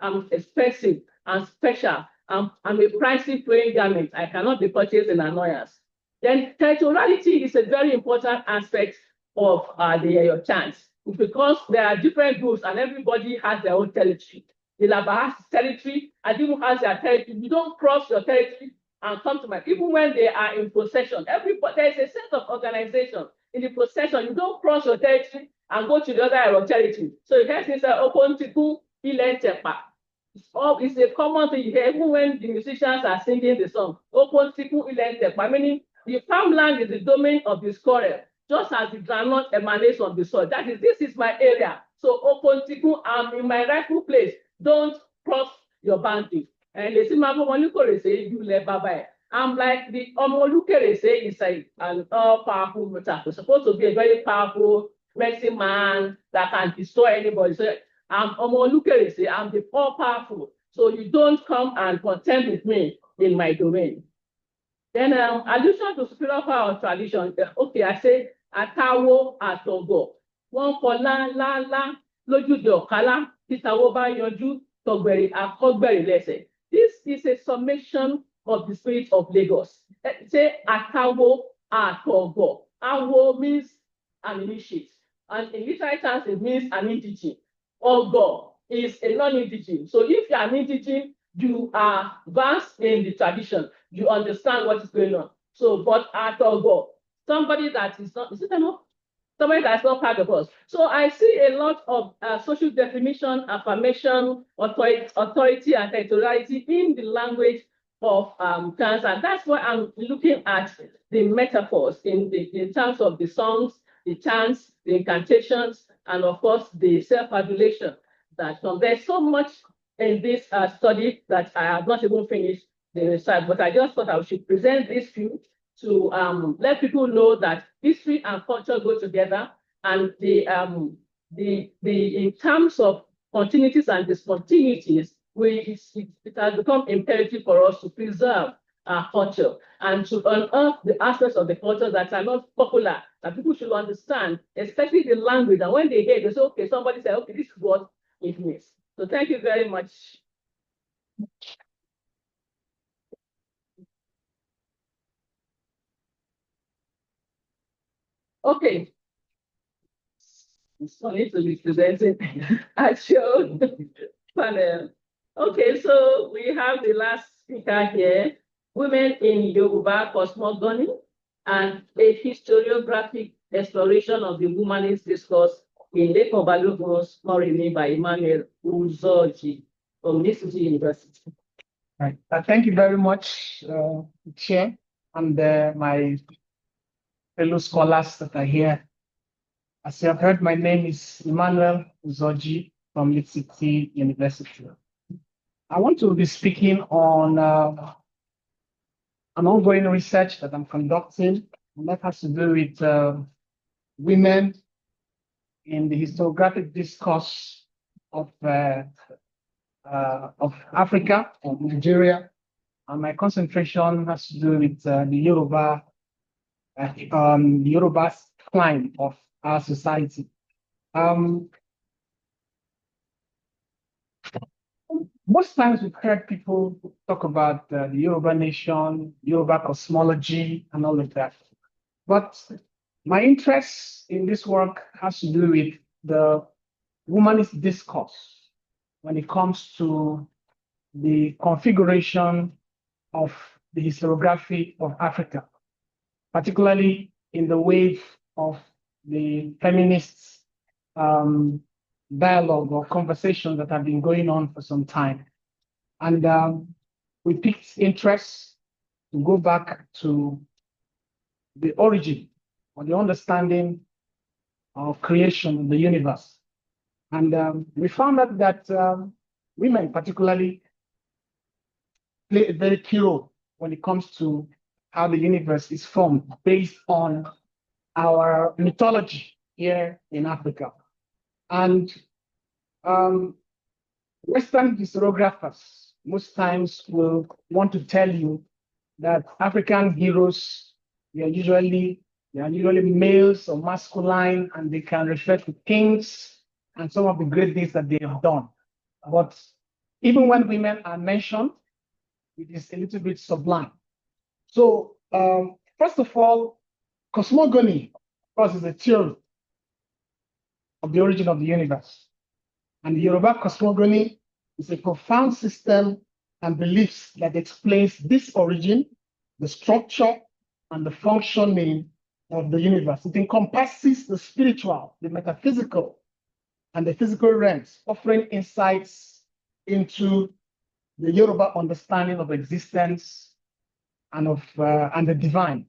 I'm expensive, I'm special, I'm a pricey flowing garment. I cannot be purchased in annoyance. Then territoriality is a very important aspect of your chants, because there are different groups and everybody has their own territory. The Laba has territory, and people has their territory. You don't cross your territory and come to my, even when they are in procession. Everybody, there is a sense of organization in the procession. You don't cross your territory and go to the other area of territory. So you hear things like open tiku, ilentepa. It's a common thing you hear, even when the musicians are singing the song. Open tiku, ilentepa, meaning the farmland is the domain of the squirrel. Just as the groundnut emanates from the soil. That is, this is my area. So Opontiku, I'm in my rightful place. Don't cross your boundary. And they say, you let Baba. I'm like the Omolukere say is an all-powerful mutant. It's supposed to be a very powerful medicine man that can destroy anybody. So I'm Omolukere say, I'm the all-powerful. So you don't come and contend with me in my domain. Then allusion to superior power of tradition. Okay, I say Atawo Atogo. One for la lójúde ọ̀kálá, títawo bá yanjú, tọ̀gbẹ̀rì àkọ́gbẹ̀rì lẹ́sẹ̀. This is a summation of the spirit of Lagos. Say Atawo Atogo. Awo means an initiate. And in literary terms, it means an entity. Ogo is a non-indigene. So if you are an indigene, you are versed in the tradition. You understand what is going on. So, but at Ogo, somebody that is not, is it enough? Somebody that's not part of us. So I see a lot of social definition, affirmation, authority, and territoriality in the language of trans, and that's why I'm looking at the metaphors in terms of the songs, the chants, the incantations, and of course the self-adulation that comes. There's so much in this study that I have not even finished the research, but I just thought I should present this few to let people know that history and culture go together, and in terms of continuities and discontinuities, it has become imperative for us to preserve our culture and to unearth the aspects of the culture that are not popular, that people should understand, especially the language. And when they hear, they say, okay, somebody said, okay, this is what it means. So thank you very much. Okay. So I need to be presenting actual panel. Okay, so we have the last speaker here, Women in Yoruba Cosmogony, and a historiographic exploration of the womanist discourse in Lekan Balogun's Morimi by Emmanuel Uzoji from City University. Right. Thank you very much, Chair, and my fellow scholars that are here. As you have heard, my name is Emmanuel Uzoji from City University. I want to be speaking on an ongoing research that I'm conducting, and that has to do with women in the historiographic discourse of Africa, of Nigeria, and my concentration has to do with the Yoruba's climb of our society. Most times we've heard people talk about the Yoruba nation, Yoruba cosmology, and all of that. But my interest in this work has to do with the womanist discourse when it comes to the configuration of the historiography of Africa, particularly in the wave of the feminists dialogue or conversations that have been going on for some time. And we picked interest to go back to the origin or the understanding of creation of the universe. And we found out that women particularly play a very key role when it comes to how the universe is formed based on our mythology here in Africa. And Western historiographers most times will want to tell you that African heroes, they are usually males or masculine, and they can refer to kings and some of the great things that they have done. But even when women are mentioned, it is a little bit sublime. So first of all, cosmogony, of course, is a theory of the origin of the universe. And the Yoruba cosmogony is a profound system and beliefs that explains this origin, the structure, and the functioning of the universe. It encompasses the spiritual, the metaphysical, and the physical realms, offering insights into the Yoruba understanding of existence and of the divine.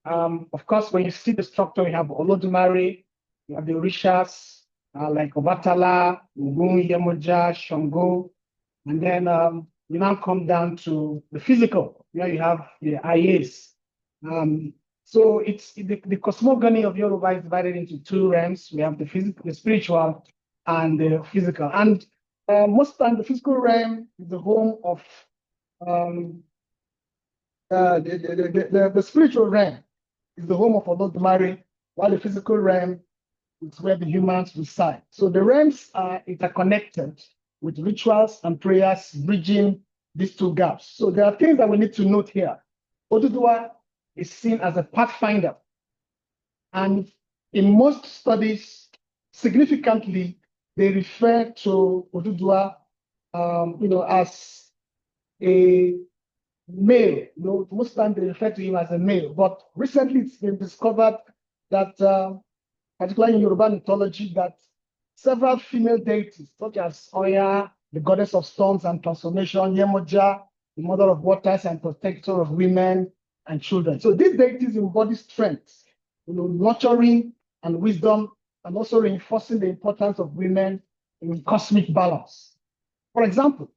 Of course, when you see the structure, we have Olodumare, you have the Orishas, like Obatala, Ogun, Yemoja, Shango, and then you now come down to the physical, where you have the Ayes. So it's the cosmogony of Yoruba is divided into two realms. We have the physical, the spiritual, and the physical. And most time, the physical realm is the home of the spiritual realm is the home of Olodumare, while the physical realm is where the humans reside. So the realms are interconnected with rituals and prayers bridging these two gaps. So there are things that we need to note here. Oduduwa is seen as a pathfinder. And in most studies, significantly, they refer to Odudua, as a male. Most times they refer to him as a male. But recently it's been discovered that, particularly in Yoruba mythology, that several female deities, such as Oya, the goddess of storms and transformation, Yemoja, the mother of waters and protector of women and children. So these deities embody strength, nurturing and wisdom, and also reinforcing the importance of women in cosmic balance. For example,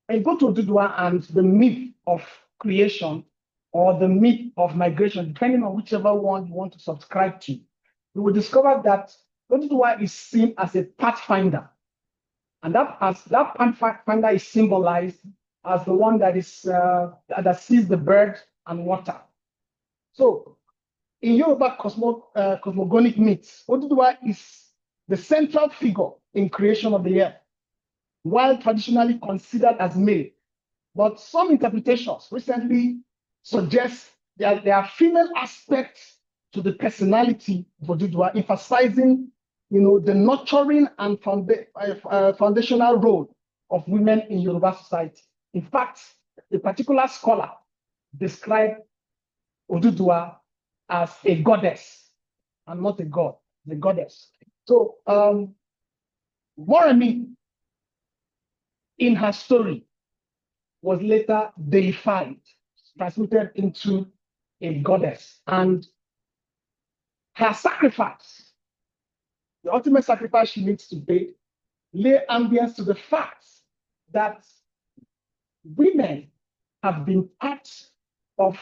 when you go to Odudua and the myth of creation or the myth of migration, depending on whichever one you want to subscribe to, you will discover that Odudua is seen as a pathfinder. And that pathfinder is symbolized as the one that sees the bird and water. So in Yoruba cosmogonic myths, Odudua is the central figure in creation of the earth, while traditionally considered as male. But some interpretations recently suggest that there are female aspects to the personality of Odudua, emphasizing the nurturing and foundational role of women in Yoruba society. In fact, a particular scholar described Odudua as a goddess and not a god, the goddess. So Moremi, in her story, was later deified, transmuted into a goddess. And her sacrifice, the ultimate sacrifice she needs to pay, lay ambience to the fact that women have been part of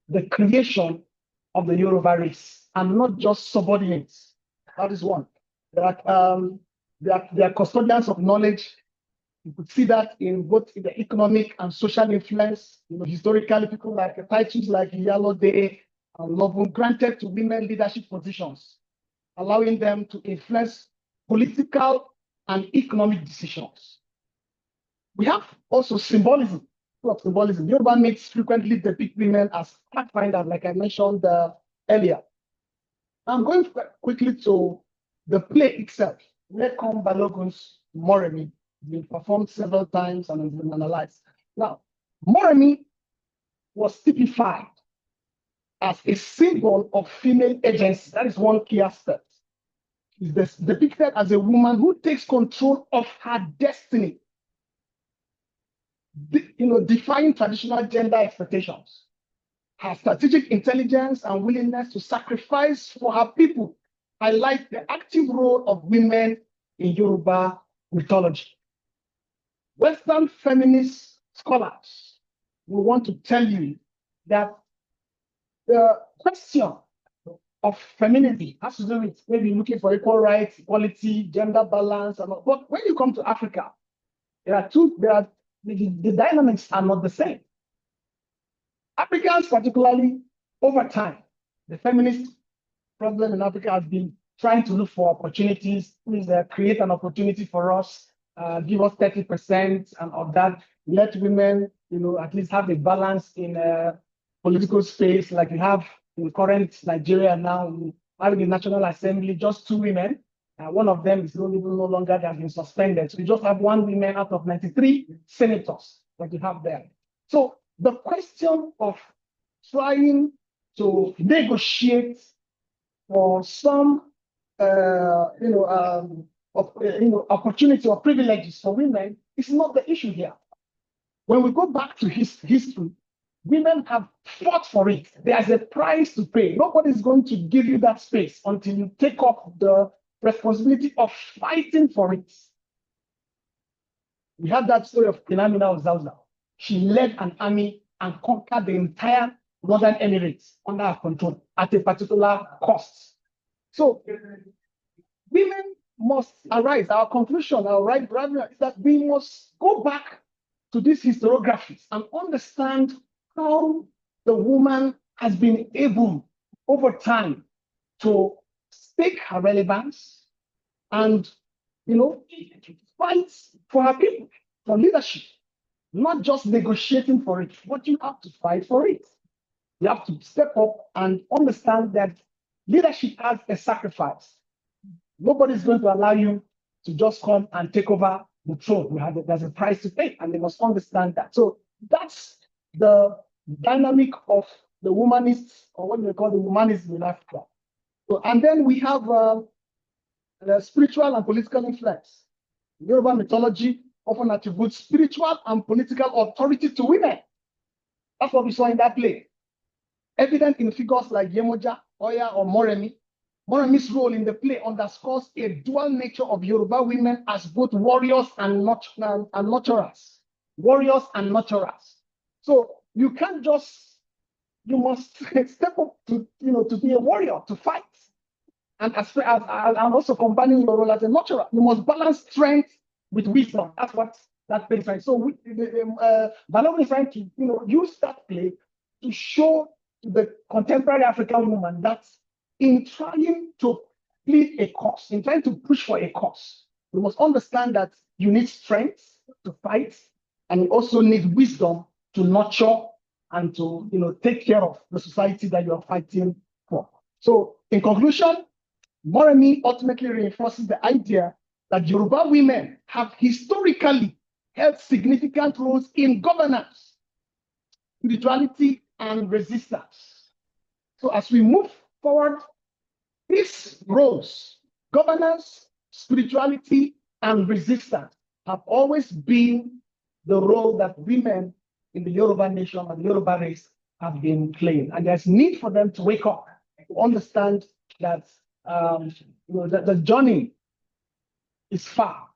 the creation of the Yoruba race and not just subordinates. That is one. They are custodians of knowledge. You could see that in both in the economic and social influence. Historically, people like titles like Iyalode and Lovun granted to women leadership positions, allowing them to influence political and economic decisions. We have also symbolism. Yoruba myths frequently depict women as pathfinders, like I mentioned earlier. I'm going quickly to the play itself. Lekon Balogun's Moremi has been performed several times and has been analyzed. Now, Moremi was typified as a symbol of female agency. That is one key aspect. Is depicted as a woman who takes control of her destiny, defying traditional gender expectations. Her strategic intelligence and willingness to sacrifice for her people highlight the active role of women in Yoruba mythology. Western feminist scholars will want to tell you that the question of femininity has to do with maybe looking for equal rights, equality, gender balance, and all. But when you come to Africa, the dynamics are not the same. Africans, particularly over time, the feminist problem in Africa has been trying to look for opportunities. Please create an opportunity for us, give us 30% and of that. Let women, at least have a balance in political space, like you have in current Nigeria now. Having the National Assembly, just 2 women. One of them is no longer, they have been suspended. So you just have 1 woman out of 93 senators that you have there. So the question of trying to negotiate for some opportunity or privileges for women is not the issue here. When we go back to history, women have fought for it. There's a price to pay. Nobody's going to give you that space until you take up the responsibility of fighting for it. We have that story of Philomena of Zauzau. She led an army and conquered the entire Northern Emirates under her control at a particular cost. So women must arise. Our conclusion, our right is that we must go back to these historiographies and understand how the woman has been able over time to stake her relevance and fight for her people, for leadership, not just negotiating for it, but you have to fight for it. You have to step up and understand that leadership has a sacrifice. Nobody's going to allow you to just come and take over the throne. There's a price to pay, and they must understand that. So that's the dynamic of the humanists, or what we call the humanism in Africa. So, and then we have the spiritual and political influence. Yoruba mythology often attributes spiritual and political authority to women. That's what we saw in that play. Evident in figures like Yemoja, Oya, or Moremi. Moremi's role in the play underscores a dual nature of Yoruba women as both warriors and nurturers. Warriors and nurturers. So you can't just, you must step up to, to be a warrior, to fight. And also combining your role as a nurturer. You must balance strength with wisdom. That's what that play is trying. So Balogun is trying to, use that play to show to the contemporary African woman that in trying to plead a cause, in trying to push for a cause, you must understand that you need strength to fight, and you also need wisdom to nurture and to, take care of the society that you are fighting for. So, in conclusion, Moremi ultimately reinforces the idea that Yoruba women have historically held significant roles in governance, spirituality, and resistance. So, as we move forward, these roles, governance, spirituality, and resistance, have always been the role that women in the Yoruba nation and the Yoruba race have been playing. And there's need for them to wake up, to understand that, that the journey is far,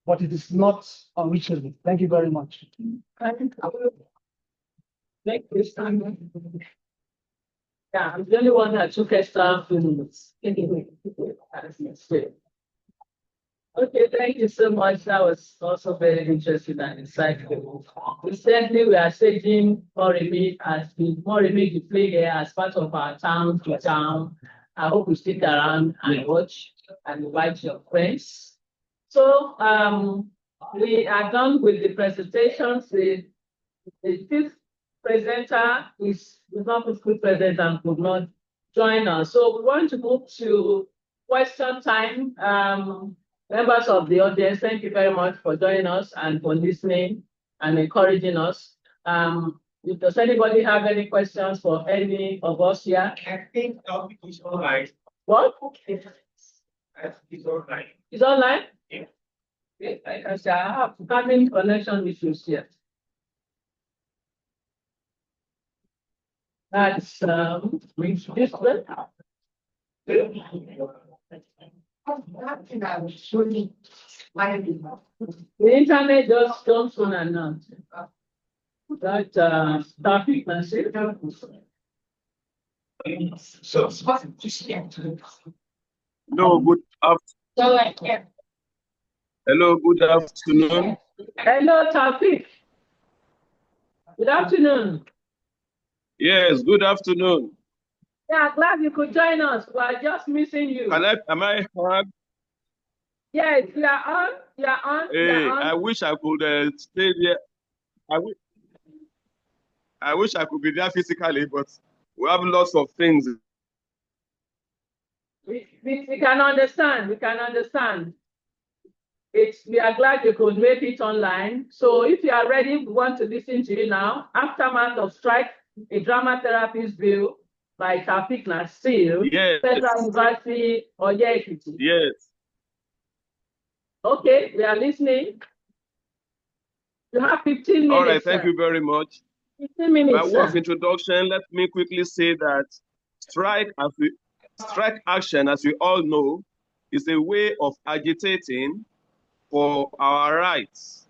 but it is not unreachable. Thank you very much. Yeah, I'm the only one that took extra 2 minutes. Anyway, okay, thank you so much. That was also very interesting and insightful. Recently, we are staging Moremi as the play here as part of our town to town. I hope you stick around and watch and invite your friends. So we are done with the presentations. The fifth presenter is not physically present and could not join us. So we want to move to question time. Members of the audience, thank you very much for joining us and for listening and encouraging us. Does anybody have any questions for any of us here? I think it's online. What? It's online. It's online? Yeah. Like I said, I have having connection issues here. That's this one. The internet just comes on and on. That topic, So, No, good afternoon. Hello, good afternoon. hello, Tafik. Good afternoon. Yes, good afternoon. Yeah, glad you could join us. We are just missing you. Am I heard? Yes, you are on. You are on. You Hey, are on. I wish I could stay there. I wish I could be there physically, but we have lots of things. We can understand. We can understand. We are glad you could make it online. So if you are ready, we want to listen to you now. Aftermath of strike, a drama therapist bill by Tafik Nasir, Yes. Federal University, Oye Ekiti. Yes. Okay, we are listening. You have 15 minutes. All right, thank sir. you very much. 15 minutes. By way of sir. introduction, let me quickly say that strike action, as we all know, is a way of agitating for our rights,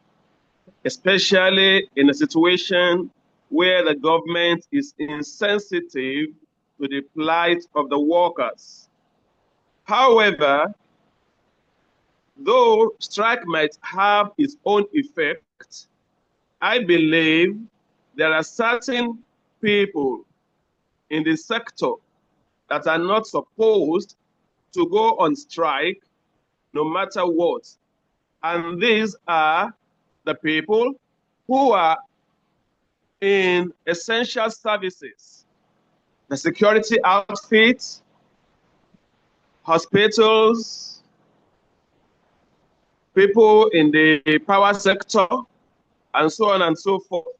especially in a situation where the government is insensitive to the plight of the workers. However, though strike might have its own effect, I believe there are certain people in the sector that are not supposed to go on strike no matter what. And these are the people who are in essential services, the security outfits, hospitals, people in the power sector, and so on and so forth.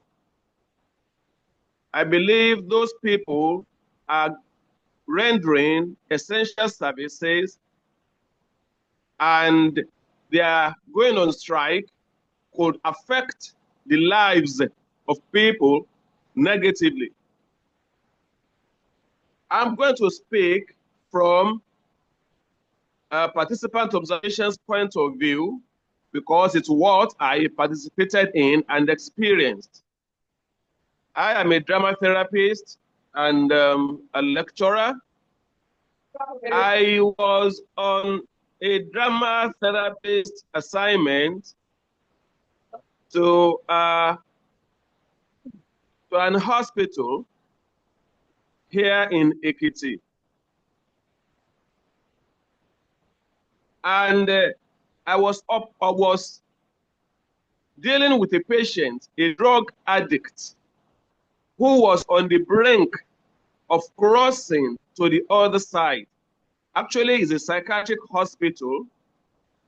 I believe those people are rendering essential services, and they are going on strike could affect the lives of people negatively. I'm going to speak from a participant observations point of view because it's what I participated in and experienced. I am a drama therapist and a lecturer. I was on a drama therapist assignment to an hospital here in Ekiti. And I was dealing with a patient, a drug addict, who was on the brink of crossing to the other side. Actually, it's a psychiatric hospital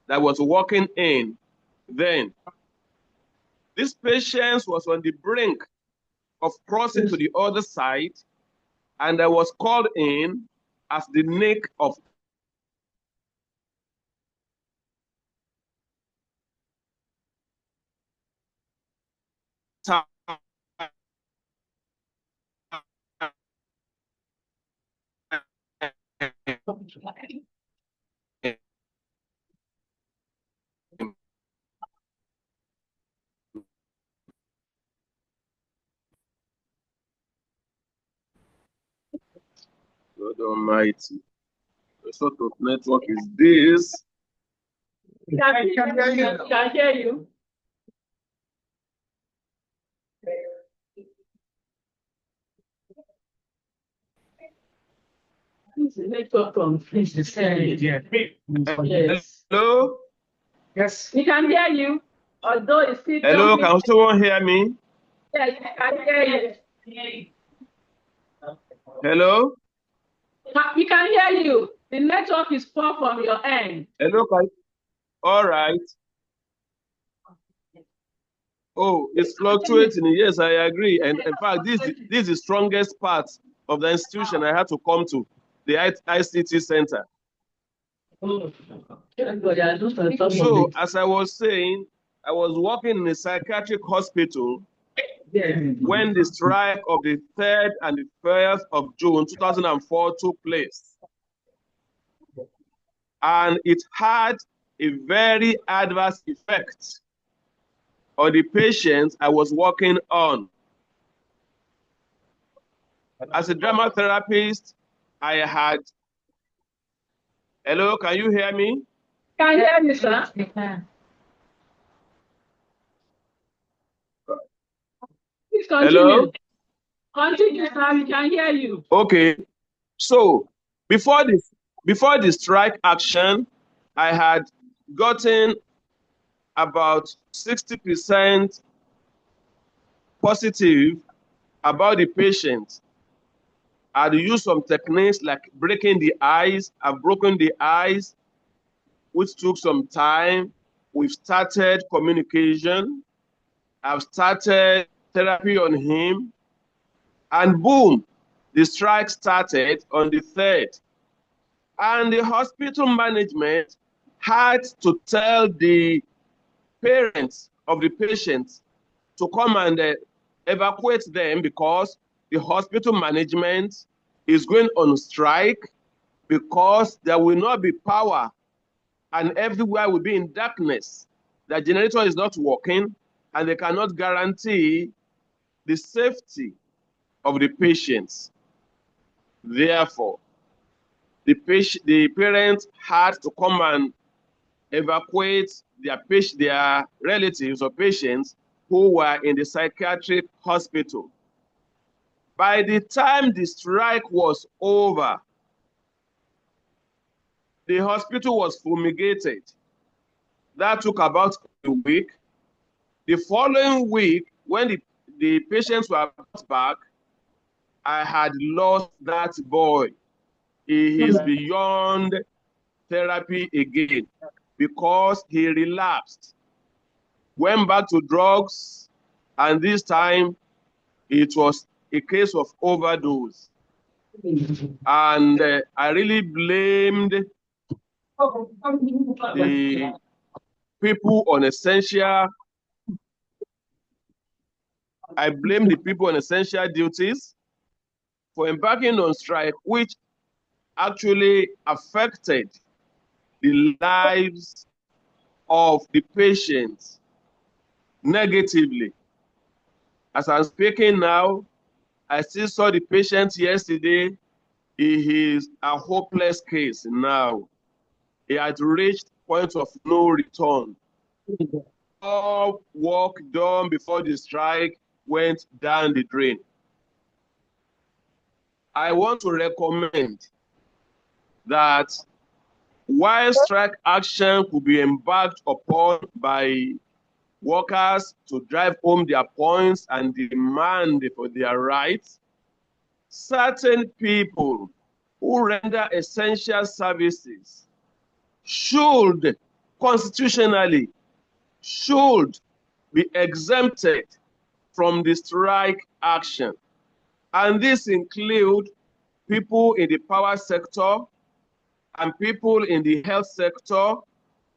that was working in then. This patient was on the brink of crossing to the other side, and I was called in as the nick of time. God Almighty, what sort of network is this? Can hear you. Network from Yes. Hello? Yes. We can hear you, although it's still Hello, jumping. can someone hear me? Yeah, you can hear you. Hello? We can hear you. The network is poor from your end. Hello, all right. Oh, it's fluctuating. Yes, I agree. And in fact, this is the strongest part of the institution I had to come to, the ICT center. So, as I was saying, I was working in a psychiatric hospital when the strike of the 3rd and the 1st of June 2004 took place. And it had a very adverse effect on the patients I was working on. As a drama therapist, I had... Hello, can you hear me? Can hear you, sir. Please continue. Hello? Continue, sir. We can hear you. Okay. So before the strike action, I had gotten about 60% positive about the patient. I'd used some techniques like breaking the ice. I've broken the ice, which took some time. We've started communication. I've started therapy on him. And boom, the strike started on the 3rd. And the hospital management had to tell the parents of the patients to come and evacuate them because the hospital management is going on strike because there will not be power and everywhere will be in darkness. The generator is not working and they cannot guarantee the safety of the patients. Therefore, the parents had to come and evacuate their relatives or patients who were in the psychiatric hospital. By the time the strike was over, the hospital was fumigated. That took about a week. The following week, when the patients were brought back, I had lost that boy. He is beyond therapy again. because he relapsed, went back to drugs, and this time it was a case of overdose. And I really blamed the people on essential. I blame the people on essential duties for embarking on strike, which actually affected the lives of the patients negatively. As I'm speaking now, I still saw the patient yesterday. He is a hopeless case now. He had reached point of no return. All work done before the strike went down the drain. I want to recommend that while strike action could be embarked upon by workers to drive home their points and demand for their rights, certain people who render essential services should constitutionally be exempted from the strike action. And this include people in the power sector and people in the health sector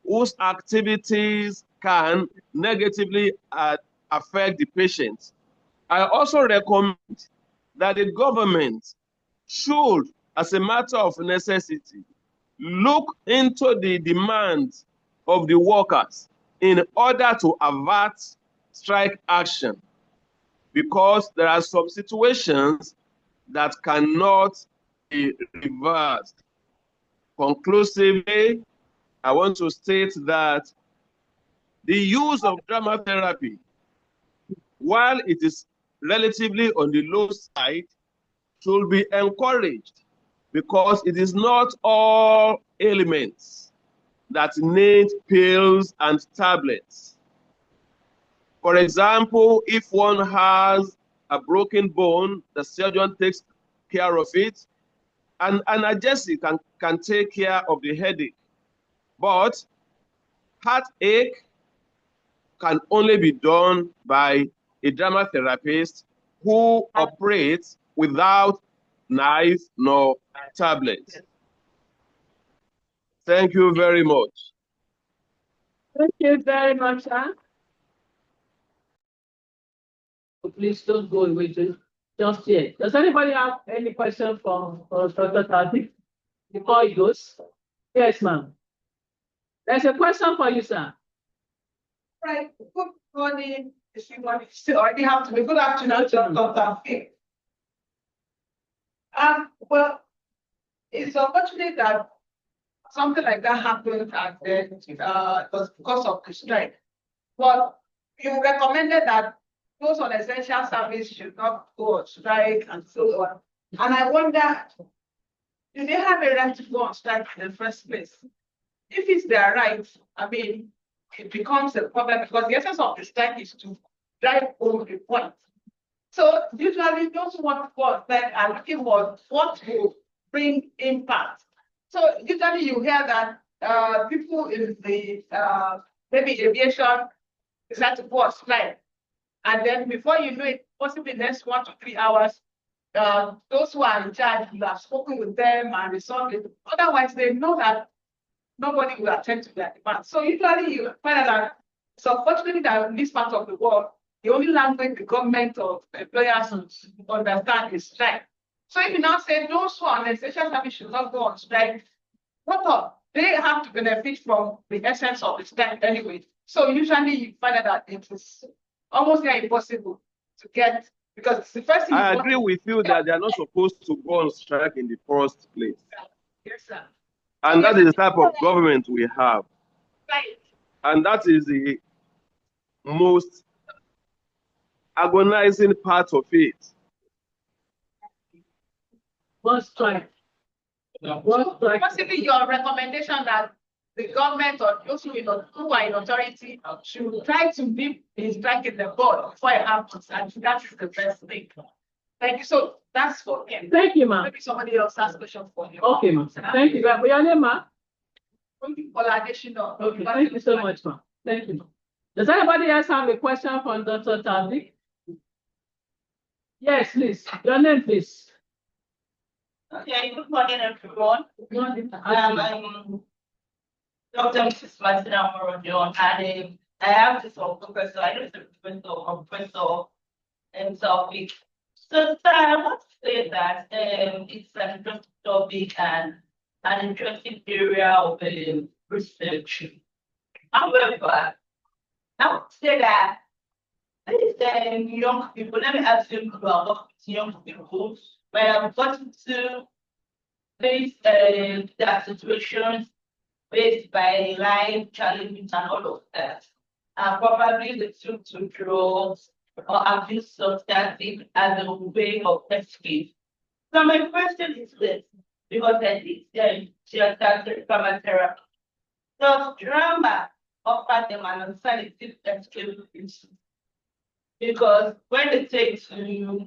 whose activities can negatively affect the patients. I also recommend that the government should, as a matter of necessity, look into the demands of the workers in order to avert strike action, because there are some situations that cannot be reversed. Conclusively, I want to state that the use of drama therapy, while it is relatively on the low side, should be encouraged, because it is not all ailments that need pills and tablets. For example, if one has a broken bone, the surgeon takes care of it, and analgesic can take care of the headache. But heartache can only be done by a drama therapist who operates without knife nor tablet. Thank you very much. Thank you very much, sir. Please don't go away just yet. Does anybody have any question for Dr. Tati before he goes? Yes, ma'am. There's a question for you, sir. Right. Good morning. Still already have to be good afternoon to Dr. Well, it's unfortunate that something like that happened, and then it was because of the strike. But you recommended that those on essential service should not go on strike and so on. And I wonder, do they have a right to go on strike in the first place? If it's their right, I mean, it becomes a problem, because the essence of the strike is to drive home the point. So usually those who want to go on strike are looking for what will bring impact. So usually you hear that people in the maybe aviation decide to go on strike. And then before you know it, possibly next 1 to 3 hours, those who are in charge, you have spoken with them and resolved it. Otherwise, they know that nobody will attend to their demands. So usually you find out that it's unfortunately that in this part of the world, the only language the government or employers understand is strike. So if you now say those who are on essential service should not go on strike, what of? They have to benefit from the essence of the strike anyway. So usually you find out that it is almost impossible to get, because it's the first thing. I agree with you that they are not supposed to go on strike in the first place. Yes, sir. And that is the type of government we have. Right. And that is the most agonizing part of it. One strike. One strike. Possibly your recommendation that the government or those who are in authority should try to nip the strike in the bud before it happens, and that is the best thing. Thank you. So that's for him. Thank you, ma'am. Maybe somebody else has a question for you. Okay, ma'am. Thank you. Your name, ma'am? Okay, thank you so much, ma'am. Thank you. Does anybody else have a question for Dr. Tavi? Yes, please. Your name, please. Okay, good morning, everyone. I'm Dr. Mrs. Martina Morodio, and I have this one professor. I know it's a professor himself. So, sir, I want to say that it's an interesting topic and an interesting area of research. However, I would say that these young people, let me ask you about young people. When I've gotten to these that situations faced by life challenges and all of that, and probably the took to drugs or abuse substances as a way of escape. So my question is this, because I think she has started trauma therapy. Does drama offer them an alternative escape? Because when they take to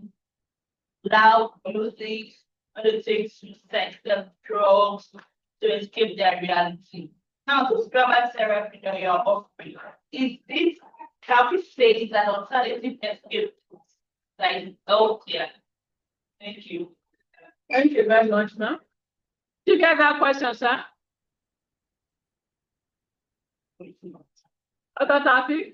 loud music, when they take to sex and drugs to escape their reality. Now, this drama therapy that you're offering, is this, can we say it's an alternative escape? Like, oh, yeah. Thank you. Thank you very much, ma'am. Did you get that question, sir? Dr. Tafi?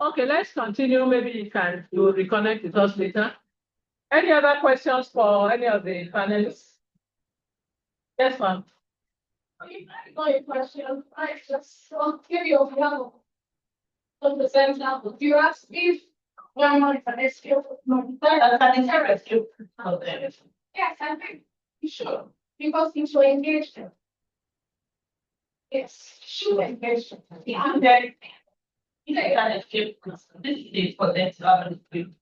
Okay, let's continue. Maybe you will reconnect with us later. Any other questions for any of the panelists? Yes, ma'am. My question, I just want to give you a level of the sense of you ask if one month an escape yes, I think you should, because you should engage them. Yes, should engage them. Yeah, And then, you know, an escape, this is for them to have an escape.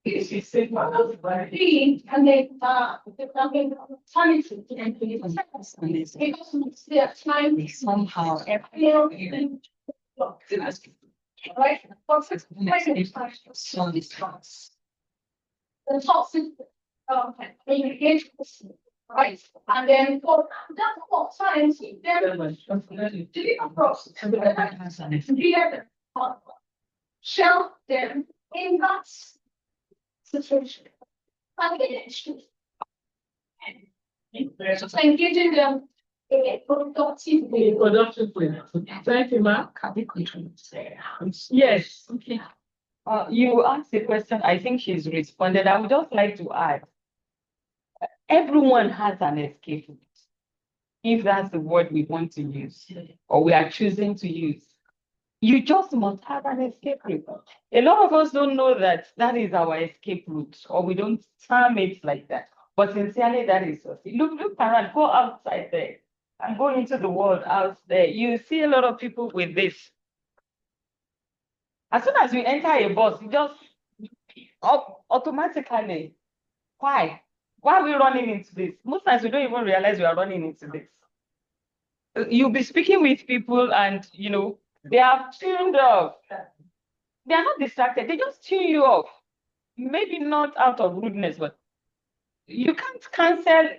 it's and they developing alternative because their time Somehow. right? The toxic engagement, right? And then for that whole science, then deliver process together, shelf them in that situation. And just engaging them in a productive way. Production plan. Thank you, ma'am. Yes. Okay. You asked a question, I think she's responded. I would just like to add, everyone has an escape route, if that's the word we want to use, or we are choosing to use. You just must have an escape route. A lot of us don't know that that is our escape route, or we don't term it like that. But sincerely, that is us. Look around, go outside there, and go into the world out there. You see a lot of people with this. As soon as you enter a bus, you just automatically, why? Why are we running into this? Most times we don't even realize we are running into this. You'll be speaking with people and, they are tuned off. They are not distracted. They just tune you off. Maybe not out of rudeness, but you can't cancel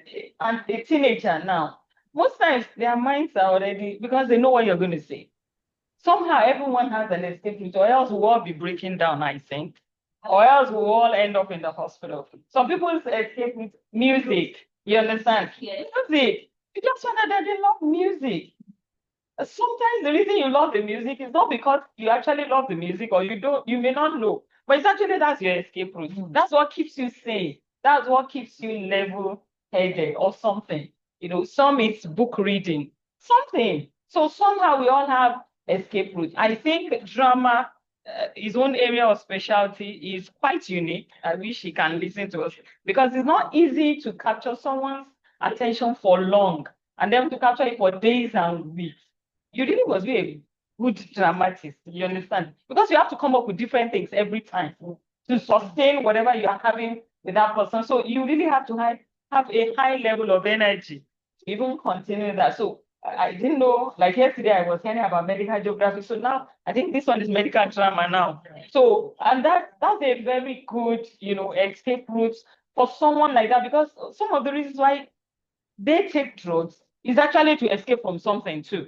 a teenager now. Most times their minds are already, because they know what you're going to say. Somehow everyone has an escape route, or else we'll all be breaking down, I think. Or else we'll all end up in the hospital. Some people's escape route, music. You understand? Yes. Music. You just find out that they love music. Sometimes the reason you love the music is not because you actually love the music, or you may not know, but it's actually that's your escape route. That's what keeps you sane. That's what keeps you level-headed or something. Some it's book reading, something. So somehow we all have escape route. I think drama, his own area of specialty, is quite unique. I wish he can listen to us, because it's not easy to capture someone's attention for long and then to capture it for days and weeks. You really must be a good dramatist, you understand? Because you have to come up with different things every time to sustain whatever you are having with that person. So you really have to have a high level of energy to even continue that. So I didn't know, like yesterday I was hearing about medical geography. So now I think this one is medical drama now. So, and that's a very good, escape route for someone like that, because some of the reasons why they take drugs is actually to escape from something too.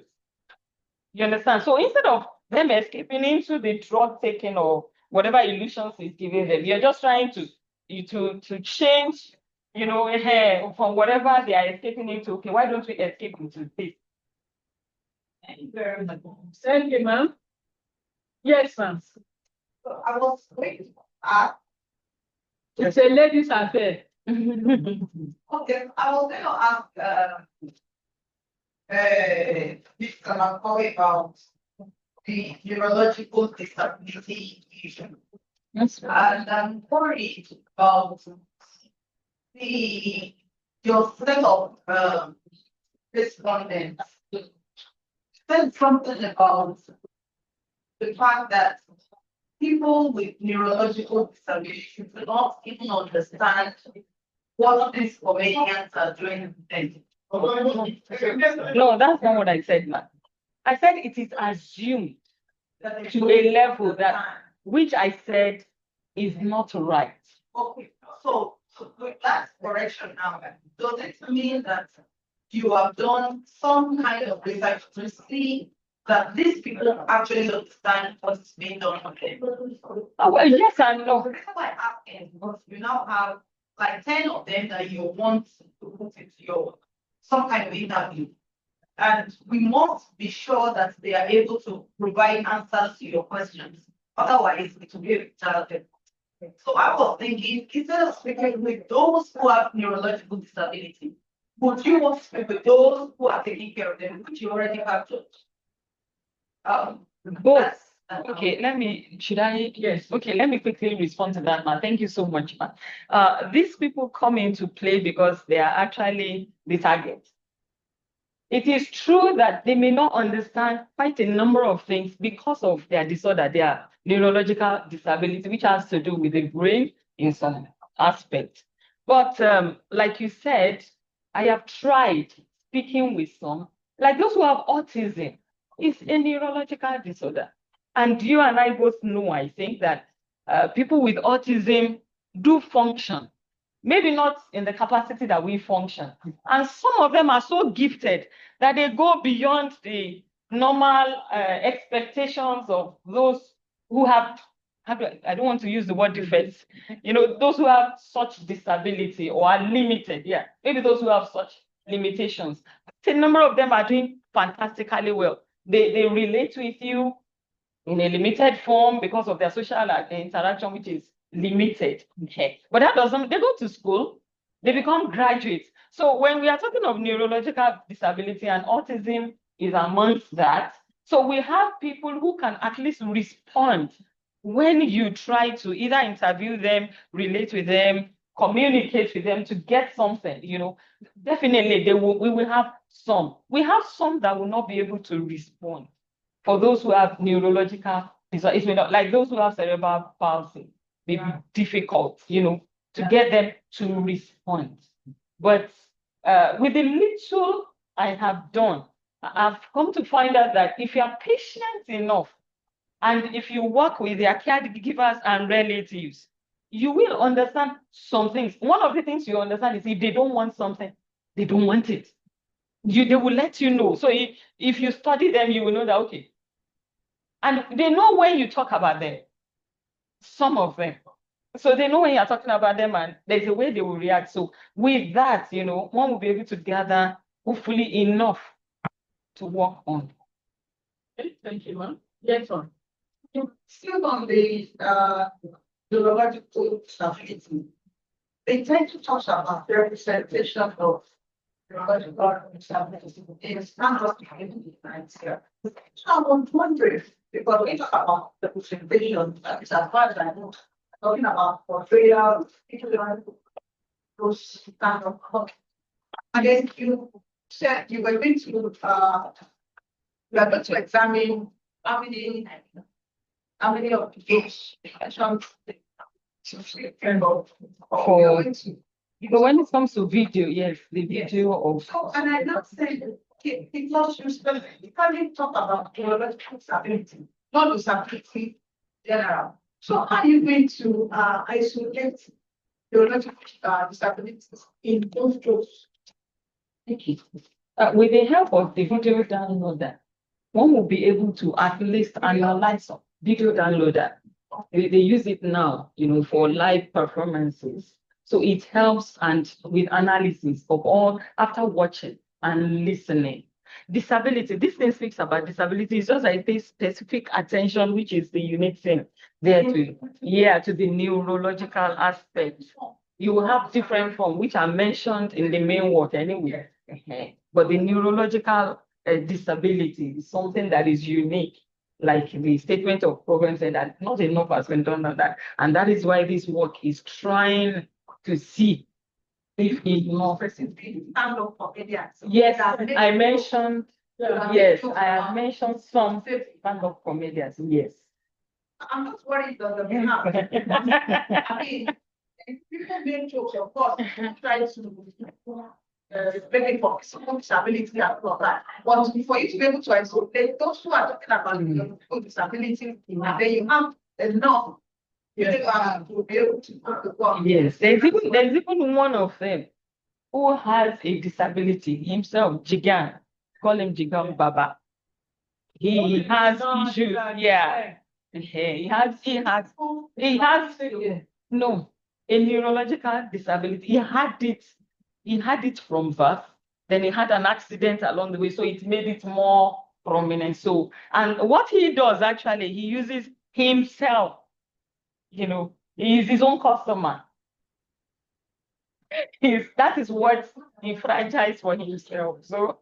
You understand? So instead of them escaping into the drug taking or whatever illusions is giving them, you're just trying to change, from whatever they are escaping into. Okay, why don't we escape into this? Thank you very much. Thank you, ma'am. Yes, ma'am. So I was waiting to ask. It's a ladies' affair. Okay, I was going to ask this Kamakoi about the neurological disability issue. Yes. And I'm worried about your set of respondents. Said something about the fact that people with neurological disabilities do not even understand what these comedians are doing. No, that's not what I said, man. I said it is assumed to a level that, which I said is not right. Okay, so with that correction now, does it mean that you have done some kind of research to see that these people actually understand what's being done on them? Well, yes and no. The reason why I ask is because you now have like 10 of them that you want to put into your some kind of interview. And we must be sure that they are able to provide answers to your questions. Otherwise, it will be retarded. So I was thinking, instead of speaking with those who have neurological disability, would you want to speak with those who are taking care of them, which you already have to? Both. Okay, Yes. Okay, let me quickly respond to that, man. Thank you so much, man. These people come into play because they are actually the target. It is true that they may not understand quite a number of things because of their disorder, their neurological disability, which has to do with the brain in some aspect. But like you said, I have tried speaking with some, like those who have autism. It's a neurological disorder. And you and I both know, I think, that people with autism do function, maybe not in the capacity that we function. And some of them are so gifted that they go beyond the normal expectations of those who have, I don't want to use the word defects, those who have such disability or are limited. Yeah, maybe those who have such limitations. A number of them are doing fantastically well. They relate with you in a limited form because of their social interaction, which is limited. Okay. But that doesn't, they go to school, they become graduates. So when we are talking of neurological disability, and autism is amongst that, so we have people who can at least respond when you try to either interview them, relate with them, communicate with them to get something, definitely we will have some. We have some that will not be able to respond. For those who have neurological disorders, like those who have cerebral palsy, may be difficult, to get them to respond. But with the little I have done, I've come to find out that if you are patient enough, and if you work with their caregivers and relatives, you will understand some things. One of the things you understand is if they don't want something, they don't want it. They will let you know. So if you study them, you will know that, okay. And they know when you talk about them, some of them. So they know when you're talking about them, and there's a way they will react. So with that, one will be able to gather hopefully enough to work on. Okay, thank you, ma'am. Yes, ma'am. Still on the neurological disability, they tend to talk about the representation of neurological disability in standard communities here. So I was wondering, because we talk about the presentation that is advanced, talking about portrayal, those kind of. And then you said you were going to you are going to examine how many of those But when it comes to video, yes, the video of. So, and I not said because you specifically talk about neurological disability, not disability general. So are you going to isolate neurological disabilities in those jobs? Thank you. With the help of the video downloader, one will be able to at least analyze some video downloader. They use it now, for live performances. So it helps and with analysis of all after watching and listening. Disability, this thing speaks about disability. It's just like this specific attention, which is the unique thing there to the neurological aspect. You will have different forms, which are mentioned in the main work anyway. But the neurological disability is something that is unique, like the statement of program said that not enough has been done on that. And that is why this work is trying to see if enough. Yes, I mentioned, yes, I have mentioned some stand-up comedians, yes. I'm not worried on the behalf. I mean, people make jokes, of course, try to maybe for some disability and all of that. But for you to be able to isolate those who are talking about the disability, and then you have enough to be able to go to work. Yes, there's even one of them who has a disability himself, Jigan. Call him Jigan Baba. He has issues, yeah. He has no, a neurological disability. He had it from birth. Then he had an accident along the way, so it made it more prominent. So, and what he does actually, he uses himself. He is his own customer. That is what he franchised for himself. So,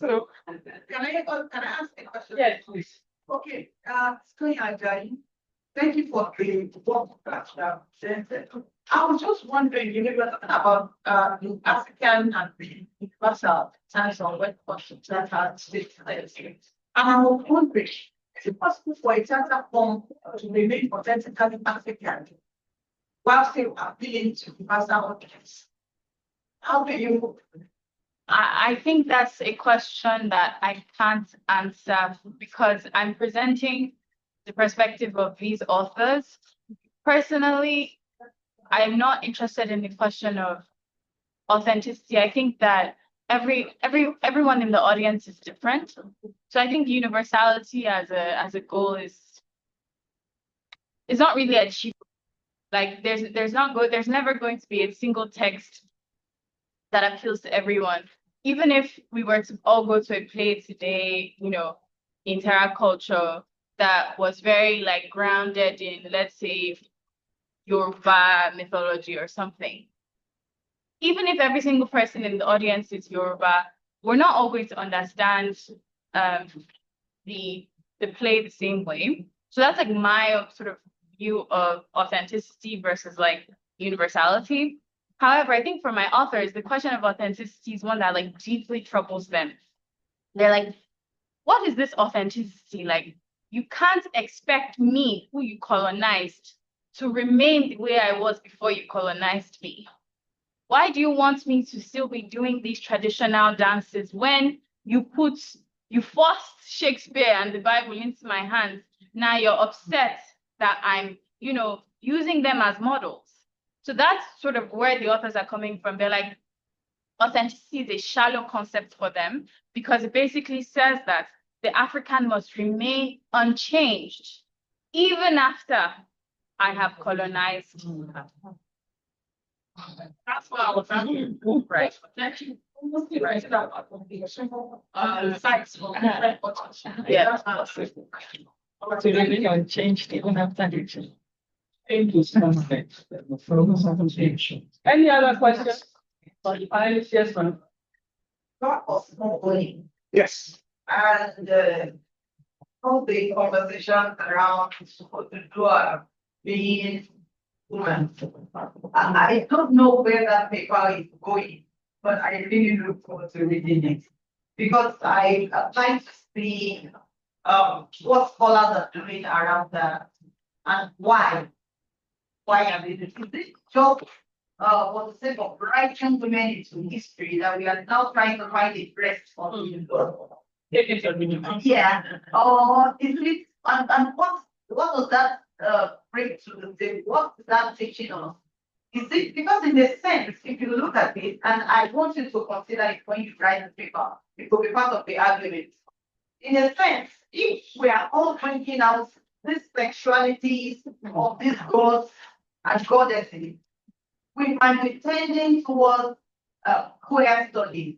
Can I ask a question? yes, please. Okay, Skoy Ajayi, thank you for the work that you have presented. I was just wondering, you were talking about the African and the universal terms of work questions that are stated. And I was wondering, is it possible for a charter form to remain authentically African while still appealing to universal audience? How do you? I think that's a question that I can't answer because I'm presenting the perspective of these authors. Personally, I'm not interested in the question of authenticity. I think that everyone in the audience is different. So I think universality as a goal is not really achievable. Like there's never going to be a single text that appeals to everyone. Even if we were to all go to a play today, in Terra culture that was very like grounded in, let's say, Yoruba mythology or something. Even if every single person in the audience is Yoruba, we're not all going to understand the play the same way. So that's like my sort of view of authenticity versus like universality. However, I think for my authors, the question of authenticity is one that like deeply troubles them. They're like, what is this authenticity? Like, you can't expect me, who you colonized, to remain the way I was before you colonized me. Why do you want me to still be doing these traditional dances when you forced Shakespeare and the Bible into my hands? Now you're upset that I'm, using them as models. So that's sort of where the authors are coming from. They're like, authenticity is a shallow concept for them because it basically says that the African must remain unchanged even after I have colonized. That's what I was asking. Right. Right. Sites for different authors. Yeah. To remain unchanged even after the change. Any other questions? For the finalists, yes, ma'am. That was smuggling. Yes. And all the conversation around the being women. I don't know where that paper is going, but I really look forward to reading it because I like to see what scholars are doing around that and why. Why are they doing it? Is it just for the sake of writing women into history that we are now trying to find a rest for people? Yeah. Or is it and what does that bring to the table? What is that teaching us? Is it because in a sense, if you look at it, and I want you to consider it when you write the paper, it will be part of the argument. In a sense, if we are all bringing out these sexualities of these gods and goddesses, we might be tending towards queer studies,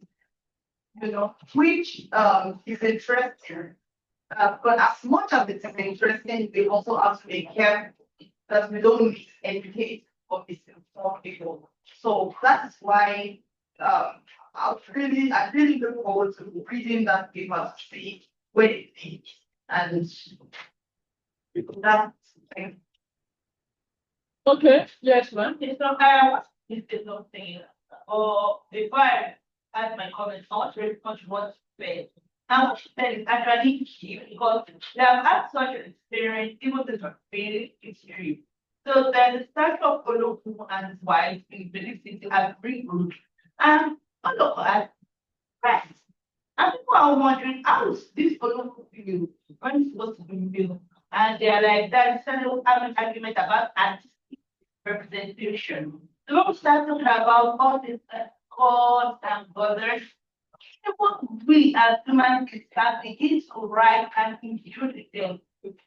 which is interesting. But as much as it's interesting, we also have to be careful that we don't miseducate or misinform people. So that's why I really look forward to reading that paper to see where it is. And that's Okay, yes, ma'am. It's not, this is not saying, or before I add my comments, I want to respond to what you said. And what you said is actually key because they have had such an experience, even though it's very extreme. So there's a statue of Oloku and his wife in Benin City as three groups. And Oloku as friends. And people are wondering, how is this Oloku view? When it's supposed to be real? And they're like, there's a having argument about artistic representation. So when we start talking about all these gods and goddesses, we as human beings can begin to write and include them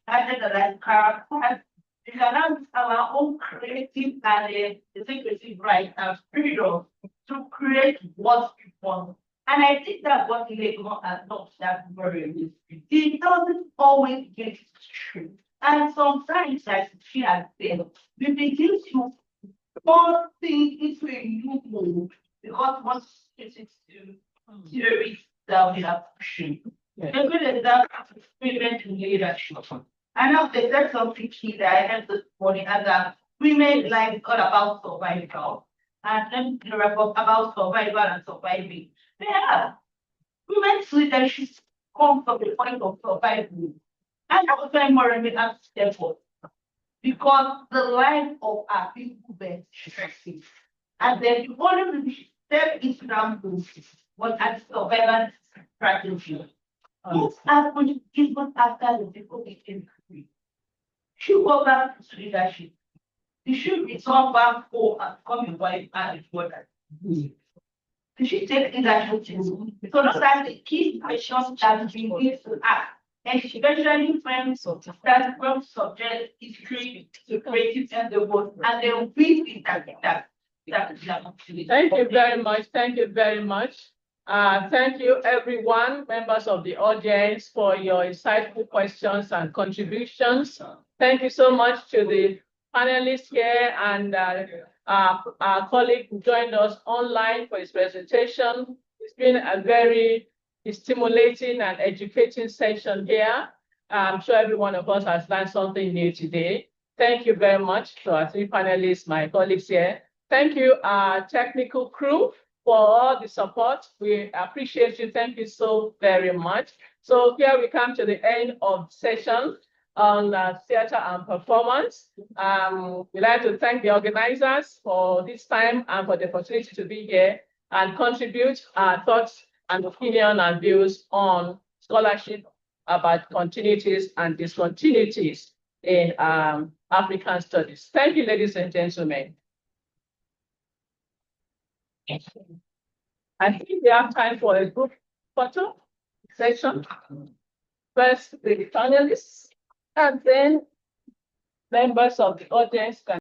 rather than like characters. We can have our own creative and executive right and freedom to create what we want. And I think that's what Lagos has not that very. It doesn't always get true. And sometimes I feel as if we begin to fall into a new mode because once it's to theories that we have pushing. A good example of experiment in leadership. I know they said something key that I heard this morning, and that women like all about survival and then the report about survival and surviving. Yeah, women's leadership come from the point of survival. And I was very more reminiscent step forward because the life of our people were stressing. And then the only really step into that move was at surveillance strategy. What happened even after the people became free? She go back to leadership. She should return back home and become a wife and a mother. She take leadership. So those are the key questions that we need to ask. And especially when that from subject history to creative and the world, and they will be that. Thank you very much. Thank you very much. Thank you, everyone, members of the audience, for your insightful questions and contributions. Thank you so much to the panelists here and our colleague who joined us online for his presentation. It's been a very stimulating and educating session here. I'm sure every one of us has learned something new today. Thank you very much to our three panelists, my colleagues here. Thank you, our technical crew, for all the support. We appreciate you. Thank you so very much. So here we come to the end of the session on theater and performance. We'd like to thank the organizers for this time and for the opportunity to be here and contribute our thoughts and opinion and views on scholarship about continuities and discontinuities in African studies. Thank you, ladies and gentlemen. I think we have time for a group photo session. First, the panelists, and then members of the audience can